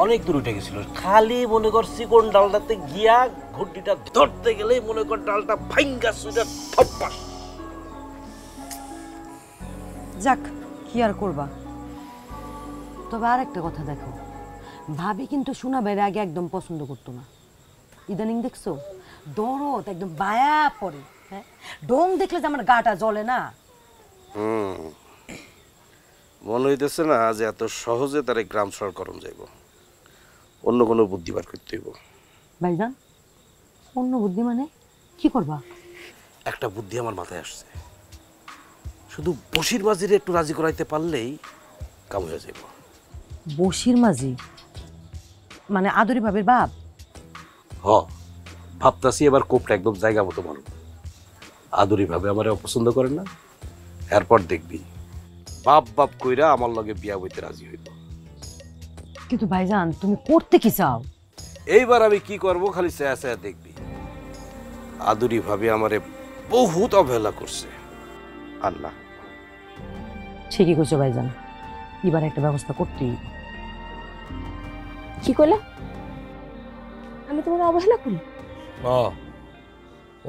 অনেক দূর উঠে গেছিল, খালি মনে কর চিকন ডালটাতে গিয়া ঘুট্টিটা ধরতে গেলেই মনে কর ডালটা ভাঙ্গা সুইটা থপ্পাস। যাক কি আর করবা। তবে আর একটা কথা দেখো, ভাবি কিন্তু সোনা বাইরে আগে একদম পছন্দ করতো না, ইদানিং দেখছো দরদ একদম বায়া পড়ে। হ্যাঁ ডং দেখলে যে আমার গাটা জ্বলে না। মনে হইতেছে না যে এত সহজে তার গ্রাম সর করম যাইব, অন্য কোনো বুদ্ধি বার করতে হইব। ভাইজান অন্য বুদ্ধি মানে কি করবা? একটা বুদ্ধি আমার মাথায় আসছে, শুধু বসির মাঝিরে একটু রাজি করাইতে পারলেই কাম হয়ে যাইব। বসির মাঝি মানে আদরি ভাবির বাপ? হ ভাবতাছি এবার কোপটা একদম জায়গা মতো মারব। আদরি ভাবে আমারে অপছন্দ করেন না, এরপর দেখবি বাপ বাপ কইরা আমার লগে বিয়া বইতে রাজি হইল। কিন্তু ভাইজান তুমি করতে কি চাও? এইবার আমি কি করব খালি চেয়া চেয়া দেখবি। আদুরি ভাবে আমারে বহুত অবহেলা করছে, আর না। ঠিকই কইছো ভাইজান, এবার একটা ব্যবস্থা করতেই। কি কইলা? আমি তোমার অবহেলা করি?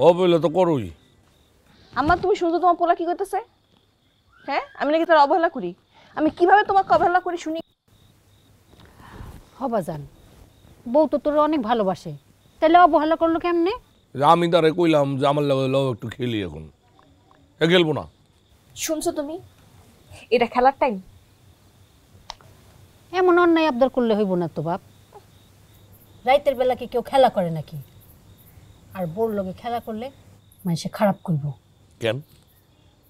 অবহেলা তো করুই। আম্মা তুমি শুনছো তোমার পোলা কি করতেছে? হ্যাঁ আমি নাকি তার অবহেলা করি? আমি কিভাবে তোমাকে অবহেলা করি শুনি? হবাজান বউ তো তোর অনেক ভালোবাসে, তাহলে অবহেলা করলো কেমনে? আমি তারে কইলাম যে আমার লগে লও একটু খেলি, এখন খেলবো না। শুনছো তুমি? এটা খেলার টাইম? এমন অন্যায় আবদার করলে হইব না তো বাপ। রাইতের বেলা কি কেউ খেলা করে নাকি? আর বোর লগে খেলা করলে মানুষে খারাপ করব। কেন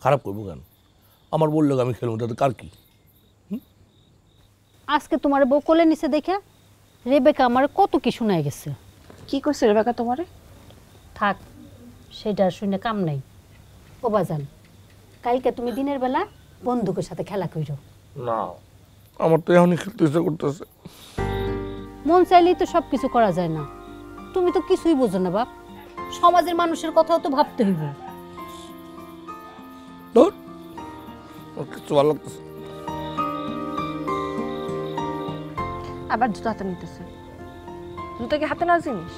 খারাপ করবো কেন? আমার বললো আমি খেলবো, তাতে কার কি? আজকে তোমার বউ কোলে নিচে দেখা রেবেকা আমার কত কি শোনায় গেছে। কি করছে রেবেকা তোমারে? থাক, সেটা শুনে কাম নাই। ও বাজান, কালকে তুমি দিনের বেলা বন্ধুকের সাথে খেলা কইরো। না, আমার তো এখনই খেলতে ইচ্ছা করতেছে। মন চাইলেই তো সব কিছু করা যায় না। তুমি তো কিছুই বোঝো না বাপ। সমাজের মানুষের কথাও তো ভাবতে হইব। কিছু ভালো লাগতেছে। আবার জুতো হাতে নিতেছে। জুতো কি হাতে না জিনিস?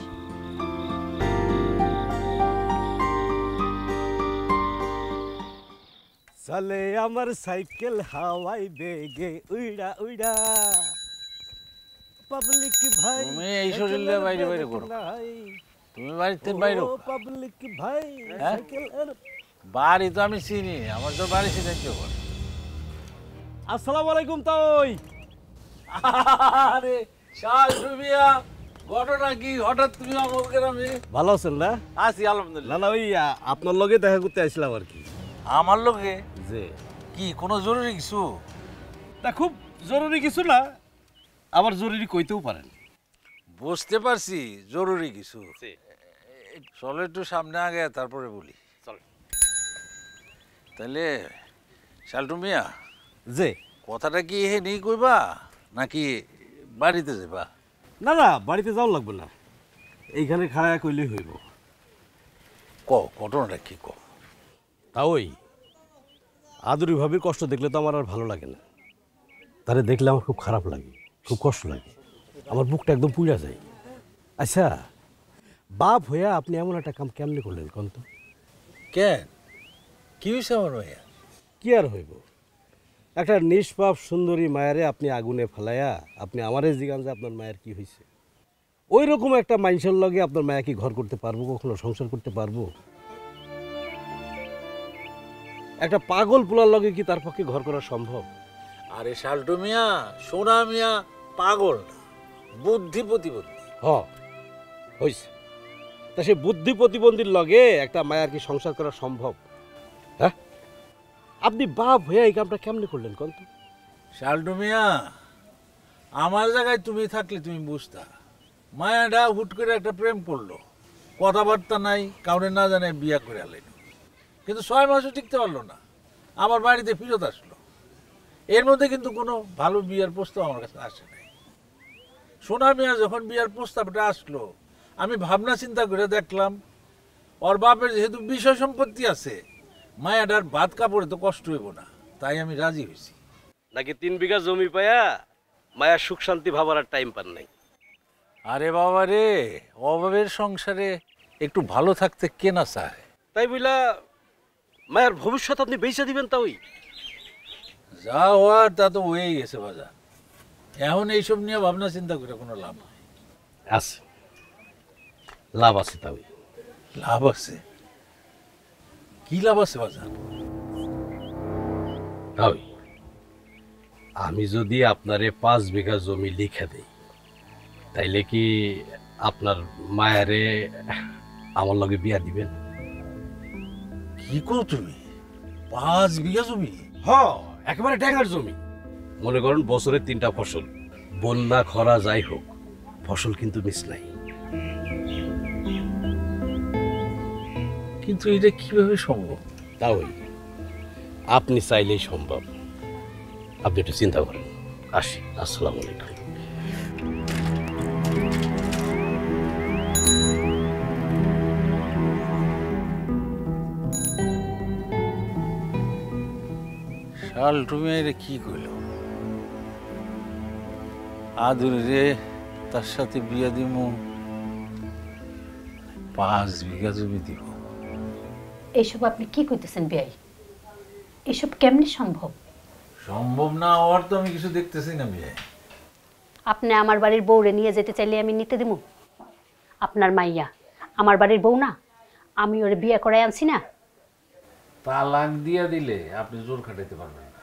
চলে আমার সাইকেল হাওয়াই বেগে উইড়া উইড়া। পাবলিক ভাই তুমি এই শরীরে বাইরে বাইরে করো, তুমি বাড়িতে বাইরে। পাবলিক ভাই সাইকেল বাড়ি তো আমি চিনি, আমার তো বাড়ি চিনি কেউ। আসসালামু আলাইকুম তাই। আরে শাল সুবিয়া, ঘটনা কি হঠাৎ তুমি আমার গ্রামে? ভালো আছেন না? আছি আলহামদুলিল্লাহ। না ওই আপনার লগে দেখা করতে আসলাম আর কি। আমার লোকে যে কি কোনো জরুরি কিছু? তা খুব জরুরি কিছু না, আবার জরুরি কইতেও পারেন। বুঝতে পারছি জরুরি কিছু। চলো একটু সামনে আগে তারপরে বলি। চল তাহলে শালটু মিয়া, যে কথাটা কি হে নেই কইবা নাকি বাড়িতে যাবা? না না, বাড়িতে যাওয়া লাগবে না, এইখানে খাড়া কইলেই হইব। ঘটনাটা কি ক? তা ওই আদুরি ভাবির কষ্ট দেখলে তো আমার আর ভালো লাগে না। তারে দেখলে আমার খুব খারাপ লাগে, খুব কষ্ট লাগে, আমার বুকটা একদম পুড়া যায়। আচ্ছা, বাপ হইয়া আপনি এমন একটা কাম কেমনে করলেন কোন তো? কেন কি হয়েছে আমার ভাইয়া? কি আর হইব, একটা নিষ্পাপ সুন্দরী মায়েরে আপনি আগুনে ফেলাইয়া আপনি আমারে জিগান যে আপনার মায়ের কি হয়েছে। ওই রকম একটা মানুষের লগে আপনার মায়া কি ঘর করতে পারবো, কখনো সংসার করতে পারবো? একটা পাগল পোলার লগে কি তার পক্ষে ঘর করা সম্ভব? আরে শালটু মিয়া, সোনা মিয়া পাগল না, বুদ্ধি প্রতিবন্ধী। হইছে, তা সে বুদ্ধি প্রতিবন্ধীর লগে একটা মায়ার কি সংসার করা সম্ভব? হ্যাঁ, আপনি বাপ হইয়া এই কামটা কেমনে করলেন কোন তো? শালটু মিয়া, আমার জায়গায় তুমি থাকলে তুমি বুঝতা। মায়াটা হুট করে একটা প্রেম করলো, কথাবার্তা নাই, কাউরে না জানে বিয়া করে আলাইল, কিন্তু 6 মাসও টিকতে পারলো না, আমার বাড়িতে ফিরত আসলো। এর মধ্যে কিন্তু কোনো ভালো বিয়ার প্রস্তাব আমার কাছে আসে নাই। সোনা মিয়া যখন বিয়ার প্রস্তাবটা আসলো, আমি ভাবনা চিন্তা করে দেখলাম ওর বাপের যেহেতু বিষয় সম্পত্তি আছে, মায়াটার ভাত কাপড়ে তো কষ্ট হইব না, তাই আমি রাজি হয়েছি। নাকি 3 বিঘা জমি পায়া মায়া সুখ শান্তি ভাবার আর টাইম পান নাই? আরে বাবা রে, অভাবের সংসারে একটু ভালো থাকতে কে না চায়? তাই বইলা মায়ের ভবিষ্যৎ আপনি বেঁচে দিবেন? তা ওই যা হওয়ার তা তো হয়েই গেছে বাজার, এখন এইসব নিয়ে ভাবনা চিন্তা করে কোনো লাভ নেই। আছে, লাভ আছে। তা ওই লাভ আছে? কি লাভ আছে বাজার? ওই আমি যদি আপনারে 5 বিঘা জমি লিখে দেই, তাইলে কি আপনার মায়ারে আমার লগে বিয়া দিবেন? কি করো তুমি? 5 বিঘা জমি? একেবারে ড্যাঙ্গার জমি। মনে করেন বছরে 3টা ফসল, বন্যা খরা যাই হোক, ফসল কিন্তু মিস নাই। কিন্তু এটা কিভাবে সম্ভব? তা ওই আপনি চাইলেই সম্ভব, আপনি একটু চিন্তা করেন। আসি, আসসালামু আলাইকুম। শাল তুমি এটা কি কইল? আদুরি রে তার সাথে বিয়া দিব, 5 বিঘা জমি দিব। এইসব আপনি কি কইতেছেন বিয়াই? এসব কেমনে সম্ভব? সম্ভব না হওয়ার তো আমি কিছু দেখতেছি না বিয়ে। আপনি আমার বাড়ির বউরে নিয়ে যেতে চাইলে আমি নিতে দেবো? আপনার মাইয়া আমার বাড়ির বউ না? আমি ওরে বিয়ে করে আনছি না? তালাক দিয়া দিলে আপনি জোর খাটাইতে পারবেন না।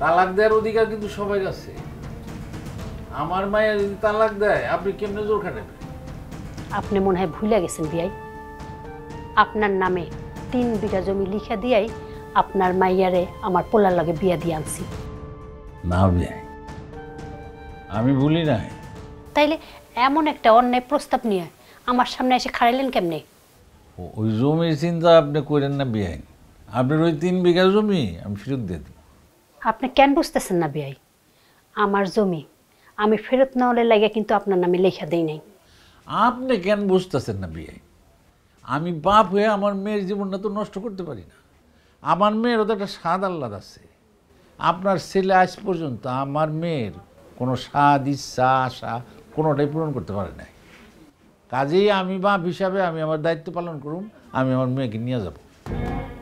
তালাক দেওয়ার অধিকার কিন্তু সবাই আছে। আমার মায়ের যদি তালাক দেয় আপনি কেমনে জোর খাটাবেন? আপনি মনে হয় ভুলে গেছেন বিয়াই, আপনার নামে 3 বিঘা জমি লিখে দিয়াই আপনার মাইয়ারে আমার পোলার লগে বিয়া দিয়ে আনছি। না বিয়াই, আমি ভুলি নাই। তাইলে এমন একটা অন্যায় প্রস্তাব নিয়ে আমার সামনে এসে খাড়াইলেন কেমনে? ওই জমির চিন্তা আপনি করেন না বিয়াই, আপনার ওই 3 বিঘা জমি আমি ফেরত দিয়ে দেব। আপনি কেন বুঝতেছেন না বিয়াই? আমার জমি আমি ফেরত না হলে লাগে কিন্তু আপনার নামে লেখা দেই নাই। আপনি কেন বুঝতেছেন না বিয়াই? আমি বাপ হয়ে আমার মেয়ের জীবনটা তো নষ্ট করতে পারি না। আমার মেয়েরও তো একটা স্বাদ আহ্লাদ আছে। আপনার ছেলে আজ পর্যন্ত আমার মেয়ের কোনো স্বাদ, ইচ্ছা, আশা কোনোটাই পূরণ করতে পারে নাই। কাজেই আমি বাপ হিসাবে আমি আমার দায়িত্ব পালন করুম, আমি আমার মেয়েকে নিয়ে যাব।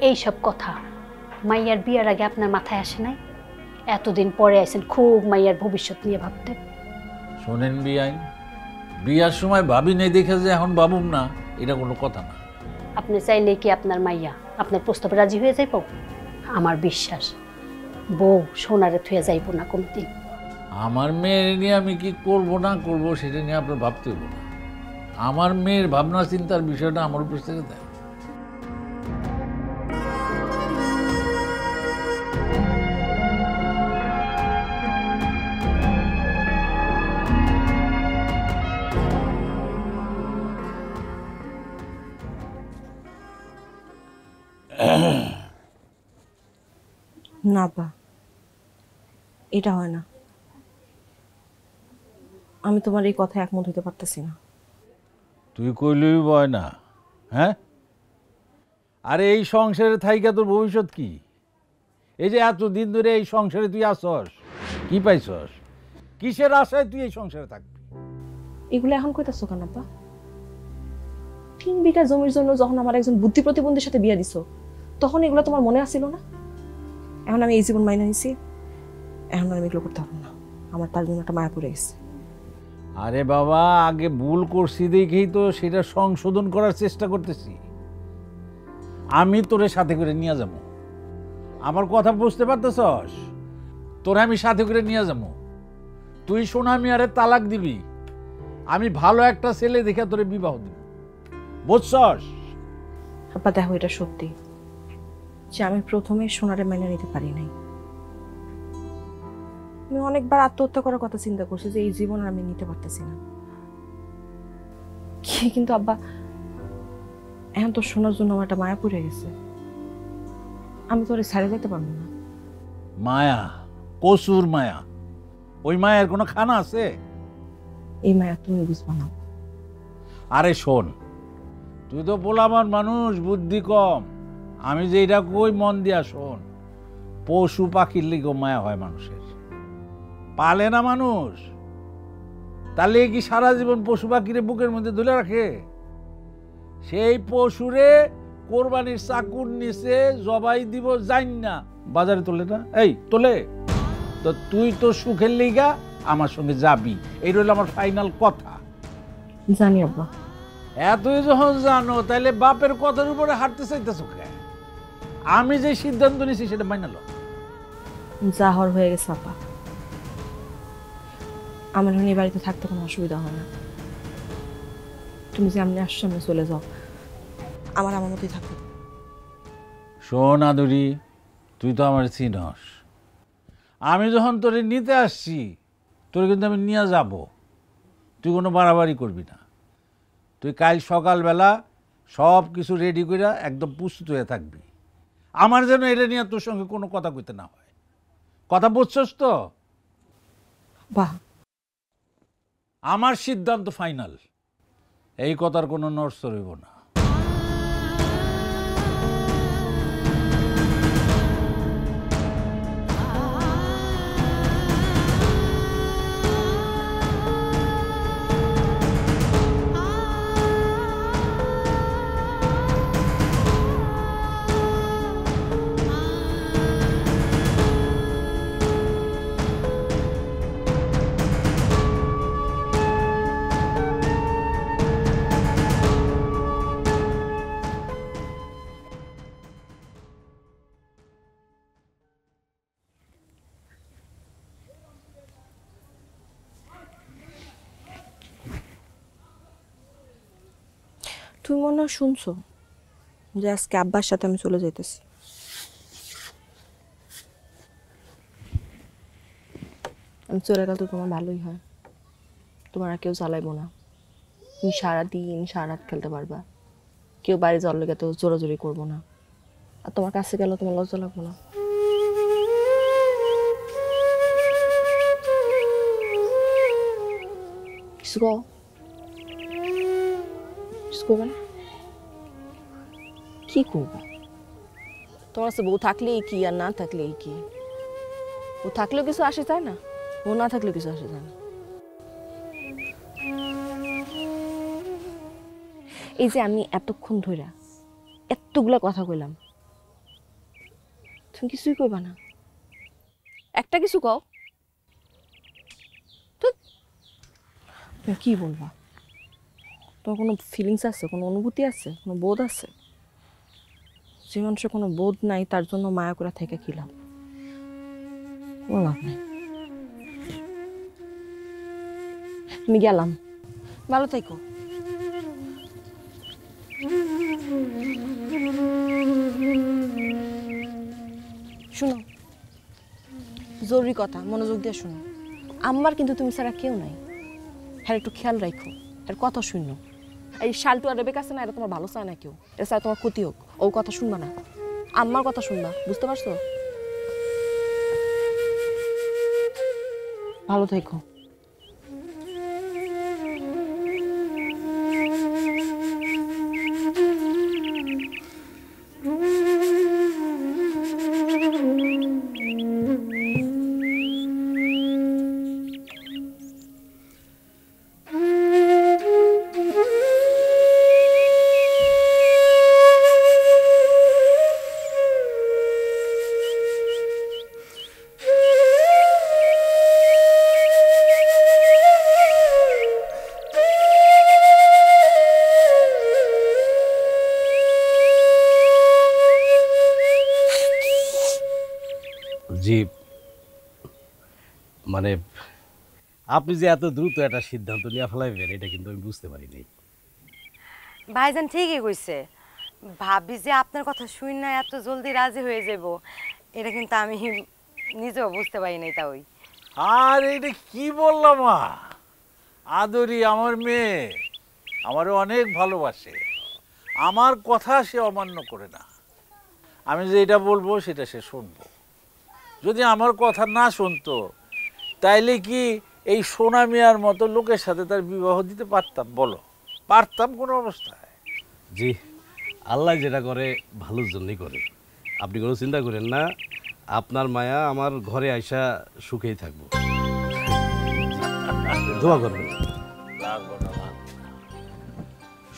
এই সব কথা মাইয়ার বিয়ার আগে আপনার মাথায় আসে নাই? এতদিন পরে আইছেন খুব মাইয়ার ভবিষ্যৎ নিয়ে ভাবতে। শোনেন বিয়াই, বিয়ার সময় ভাবি নেই দেখে যে এখন ভাবুম না, এটা কোনো কথা না। আপনি চাইলে কি আপনার মাইয়া আপনার প্রস্তাবে রাজি হয়ে যাইব? আমার বিশ্বাস বউ সোনারে থুয়ে যাইব না কোনদিন। আমার মেয়ের নিয়ে আমি কি করব না করব সেটা নিয়ে আপনার ভাবতে হইব না। আমার মেয়ের ভাবনা চিন্তার বিষয়টা আমার উপর ছেড়ে দেয়। না বা, এটা হয় না। আমি তোমার এই কথা একমত হতে পারতেছি না। তুই কইলই বয় না, হ্যাঁ? আরে এই সংসারে থাইকা তোর ভবিষ্যৎ কি? এই যে এতদিন ধরে এই সংসারে তুই আসস, কি পাইছস? কিসের আশায় তুই এই সংসারে থাকবি? এগুলো এখন কইতাছো কেন আপা? 3 বিঘা জমির জন্য যখন আমার একজন বুদ্ধি প্রতিবন্ধীর সাথে বিয়ে দিছো, তখন এগুলো তোমার মনে আসছিল না? এখন আমি এই জীবন মাইনা নিছি, এখন আমি এগুলো করতে পারবো না। আমার তার জন্য একটা মায়া পড়ে গেছে। আরে বাবা, আগে ভুল করছি দেখেই তো সেটা সংশোধন করার চেষ্টা করতেছি। আমি তোরে সাথে করে নিয়ে যাব। আমার কথা বুঝতে পারতেছস? তোরে আমি সাথে করে নিয়ে যাব। তুই সোনামি আরে তালাক দিবি, আমি ভালো একটা ছেলে দেখে তোরে বিবাহ দিব, বুঝছস? আপা দেখো, এটা সত্যি যে আমি প্রথমে সোনারে মাইনা নিতে পারি নাই। আমি অনেকবার আত্মহত্যা করার কথা চিন্তা করছি যে এই জীবন আমি নিতে পারতেছি না। কিন্তু আব্বা, এখন তো সোনার জন্য আমার একটা মায়া পড়ে গেছে। আমি তো ওরে ছাড়ে যেতে পারবো না। মায়া, কসুর মায়া। ওই মায়ের কোনো খানা আছে? এই মায়া তুমি বুঝবা না। আরে শোন, তুই তো পোলামান মানুষ, বুদ্ধি কম। আমি যে এটা কই মন দিয়া শোন। পশু পাখির লিগেও মায়া হয় মানুষের, পালে না মানুষ। তাহলে কি সারা জীবন পশু পাখিরে বুকের মধ্যে ধরে রাখে? সেই পশুরে কোরবানির চাকুর নিচে জবাই দিব জান না, বাজারে তোলে না? এই তোলে তো? তুই তো সুখের লিগা আমার সঙ্গে যাবি, এই রইল আমার ফাইনাল কথা। জানি আব্বা। এতই যখন জানো, তাহলে বাপের কথার উপরে হাঁটতে চাইতেছ কেন? আমি যে সিদ্ধান্ত নিছি সেটা মাইনা লো। যা হওয়ার হয়ে গেছে আপা। আমার এখন এই বাড়িতে থাকতে কোনো অসুবিধা হয় না। তুমি যে আমি আসছো, আমি চলে যাও, আমার মতোই থাকো। শোন আদুরি, তুই তো আমার চিনস। আমি যখন তোরে নিতে আসছি, তোরে কিন্তু আমি নিয়ে যাব। তুই কোনো বাড়াবাড়ি করবি না। তুই কাল সকালবেলা সব কিছু রেডি করে একদম প্রস্তুত হয়ে থাকবি। আমার যেন এটা নিয়ে তোর সঙ্গে কোনো কথা কইতে না হয়। কথা বুঝছস তো? বাহ, আমার সিদ্ধান্ত ফাইনাল, এই কথার কোনো নড়চড় হইব না। তুমি মনে হয় শুনছো যে আজকে আব্বার সাথে আমি চলে যাইতেছি। আমি চলে গেলে তো তোমার ভালোই হয়, তোমার আর কেউ চালাইবো না, তুমি সারাদিন সারা রাত খেলতে পারবা, কেউ বাড়ি যাওয়ার লেগে তো জোরাজোরি করবো না, আর তোমার কাছে গেলে তোমার লজ্জা লাগবো না। কিছু কও, কিছু করবে না? কি করবা? তোমার কাছে বউ থাকলেই কি আর না থাকলেই কি? ও থাকলেও কিছু আসে যায় না, ও না থাকলেও কিছু আসে যায় না। এই যে আমি এতক্ষণ ধরে এতগুলা কথা কইলাম, তুমি কিছুই কইবা না, একটা কিছু কও। তুমি কি বলবা? তোমার কোনো ফিলিংস আছে, কোনো অনুভূতি আছে, কোনো বোধ আছে? যে মানুষের কোনো বোধ নাই তার জন্য মায়া করে থেকে কি লাভ? কোনো লাভ নেই। আমি গেলাম, ভালো থেকো। শুনো, জরুরি কথা, মনোযোগ দিয়ে শুনো। আমার কিন্তু তুমি ছাড়া কেউ নাই, হ্যাঁ একটু খেয়াল রাখো, এর কথা শুনো। এই শালটু আর রেবেকা আছে না, এটা তোমার ভালো চায় না কেউ, এটা চায় তোমার ক্ষতি হোক। ও কথা শুনবা না, আমার কথা শুনবা, বুঝতে পারছো? ভালো থেকো। জি, মানে আপনি যে এত দ্রুত একটা সিদ্ধান্ত নিয়ে ফেলাইবেন এটা কিন্তু আমি বুঝতে পারিনি। ভাইজান ঠিকই কইছে, ভাবি যে আপনার কথা শুই না এত জলদি রাজি হয়ে যাব, এটা কিন্তু আমি নিজেও বুঝতে পারি নাই। তা ওই আর এটা কি বললাম মা, আদরি আমার মেয়ে আমারও অনেক ভালোবাসে, আমার কথা সে অমান্য করে না। আমি যে এটা বলবো সেটা সে শুনবো। যদি আমার কথা না শুনতো তাইলে কি এই সোনা মিয়ার মতো লোকের সাথে তার বিবাহ দিতে পারতাম? বলো, পারতাম কোনো অবস্থায়? জি, আল্লাহ যেটা করে ভালোর জন্যই করে, আপনি কোনো চিন্তা করেন না। আপনার মায়া আমার ঘরে আইসা সুখেই থাকবো, দোয়া করবেন।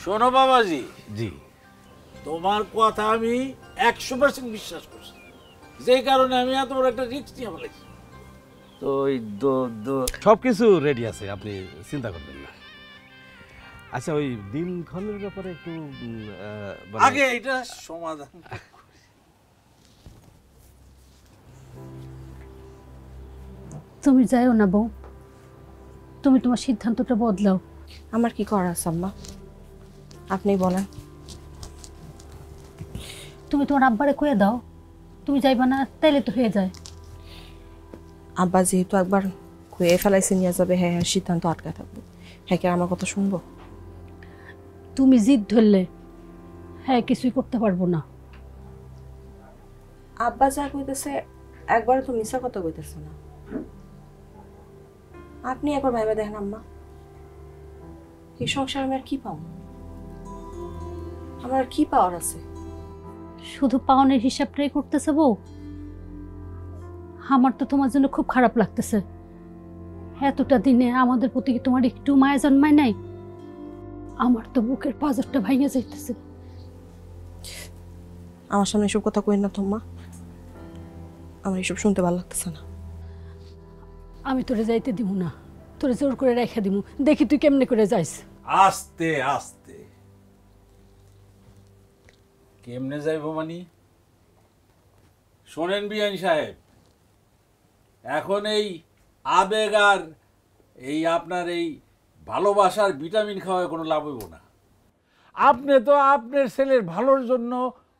শোনো বাবাজি, জি, তোমার কথা আমি 100% বিশ্বাস করছি, যেই কারণে আমি এত বড় একটা রিস্ক নিয়ে ফেলেছি। তো ওই সব কিছু রেডি আছে, আপনি চিন্তা করবেন না। আচ্ছা, ওই দিনক্ষণের ব্যাপারে একটু আগে এটা সমাধান। তুমি যাইও না বউ, তুমি তোমার সিদ্ধান্তটা বদলাও। আমার কি করার আছে আম্মা, আপনি বলেন। তুমি তোমার আব্বারে কয়ে দাও তুমি যাইবা না, তাইলে তো হয়ে যায়। আব্বা যেহেতু একবার কয়ে ফেলাইছে নিয়ে যাবে, হ্যাঁ হ্যাঁ সিদ্ধান্ত আটকা থাকবো, হ্যাঁ কি আমার কথা শুনবো? তুমি জিদ ধরলে হ্যাঁ কিছুই করতে পারবো না। আব্বা যা কইতেছে একবার তো মিশা কথা কইতেছে না। আপনি একবার ভাইবা দেখেন আম্মা, এই সংসার আমি আর কি পাবো? আমার আর কি পাওয়ার আছে? শুধু পাওনের হিসাবটাই করতেছে বউ। আমার তো তোমার জন্য খুব খারাপ লাগতেছে। এতটা দিনে আমাদের প্রতি কি তোমার একটু মায়া জন্মায় নাই? আমার তো বুকের পাঁজরটা ভাঙে যাইতেছে। আমার সামনে এসব কথা কই না তোমা, আমার এসব শুনতে ভালো লাগতেছে না। আমি তোরে যাইতে দিব না, তোরে জোর করে রেখে দিব, দেখি তুই কেমনে করে যাইস। আস্তে আস্তে কেমনে যাইবো মানি? শোনেন বিআইন সাহেব, এখন এই আবেগ আর এই আপনার এই ভালোবাসার ভিটামিন খাওয়ায় কোনো লাভ হইব না। আপনি তো আপনার ছেলের ভালোর জন্য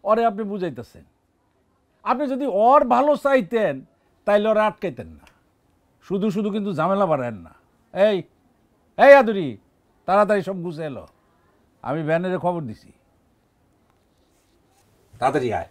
ওরে আপনি বুঝাইতেছেন। আপনি যদি ওর ভালো চাইতেন তাইলে ওরা আটকাইতেন না। শুধু শুধু কিন্তু ঝামেলা বাড়ায়েন না। এই এই আদুরি, তাড়াতাড়ি সব গুছে এলো, আমি ব্যানারে খবর দিছি, তাড়াতাড়ি আয়।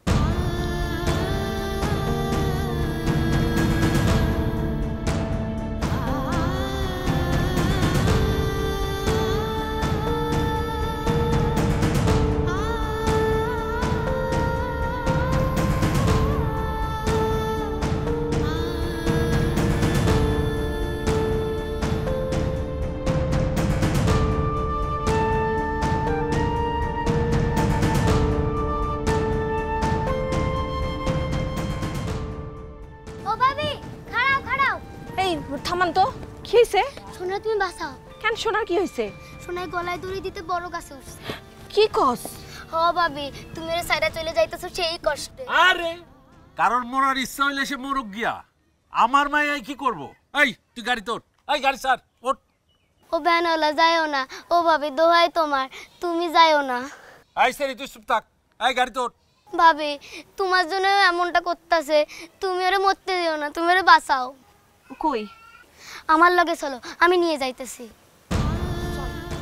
ও ভাবি খাড়াও খাড়াও। এই থামান তো, কি হয়েছে? সোনা তুমি বাঁচাও। কেন সোনার কি হয়েছে? সোনায় গলায় দড়ি দিতে বড় গাছে উঠছে। কি কস? ও ভাবি তুমি এর সাইডে চলে যাইতেছো সেই কষ্টে। আরে কারণ মরার ইচ্ছা হইলে সে মরুক গিয়া, আমার মাই কি করব? এই তুই গাড়ি তোর, এই গাড়ি স্যার ওঠ। ও ব্যানওয়ালা যাইও না, ও ভাবি দোহাই তোমার, তুমি যাইও না। এই সেরি তুই চুপ থাক, এই গাড়ি তোর। ভাবি তোমার জন্য এমনটা করতেছে, তুমি ওরে মরতে দিও না, তুমি ওরে বাঁচাও। কই? আমার লগে চলো, আমি নিয়ে যাইতেছি।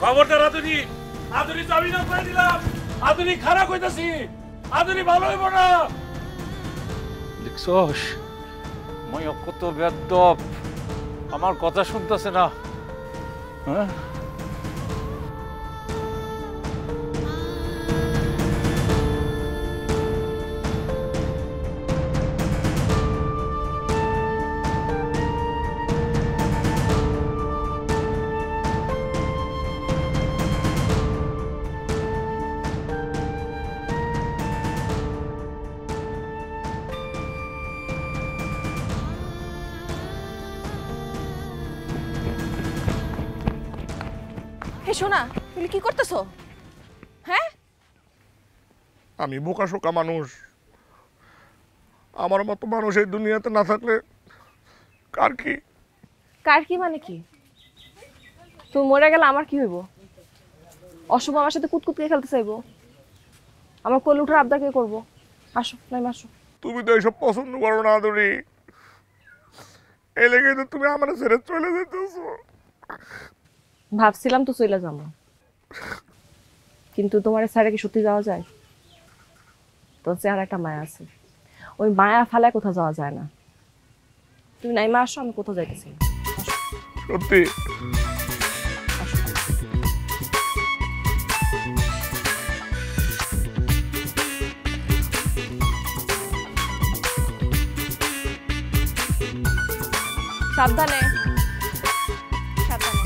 খবরদার আদুরি, আদুরি যাবি না করে দিলাম। আদুরি খারাপ হইতাছি, আদুরি ভালো হইব না। দেখছস মই কত বেদব, আমার কথা শুনতেছে না। হ্যাঁ হে সোনা, তুমি কি করতেছো? হ্যাঁ আমি বোকাশোকা মানুষ, আমার মতো মানুষ এই দুনিয়াতে না থাকলে কার কি? কার কি মানে কি? তুমি মরে গেলে আমার কি হইব? অশুভ আমার সাথে কুতকুতকে খেলতে চাইবো? আমার কোলে উঠার আবদার কে করবো? আসো নাই আসো। তুমি তো এইসব পছন্দ করো না আদুরি, এই লেগে তো তুমি আমার ছেড়ে চলে যেতেছো। ভাবছিলাম তো চলে যাবো, কিন্তু তোমার স্যারে কি সত্যি যাওয়া যায়? তোর চেহারা একটা মায়া আছে, ওই মায়া ফালায় কোথাও যাওয়া যায় না। তুমি নাইমা আসো, আমি কোথাও যাইতেছি। সত্যি? সাবধানে সাবধানে।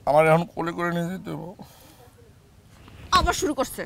আমার এখন কোলে করে নিয়ে যেতে হবে। আবার শুরু করছে।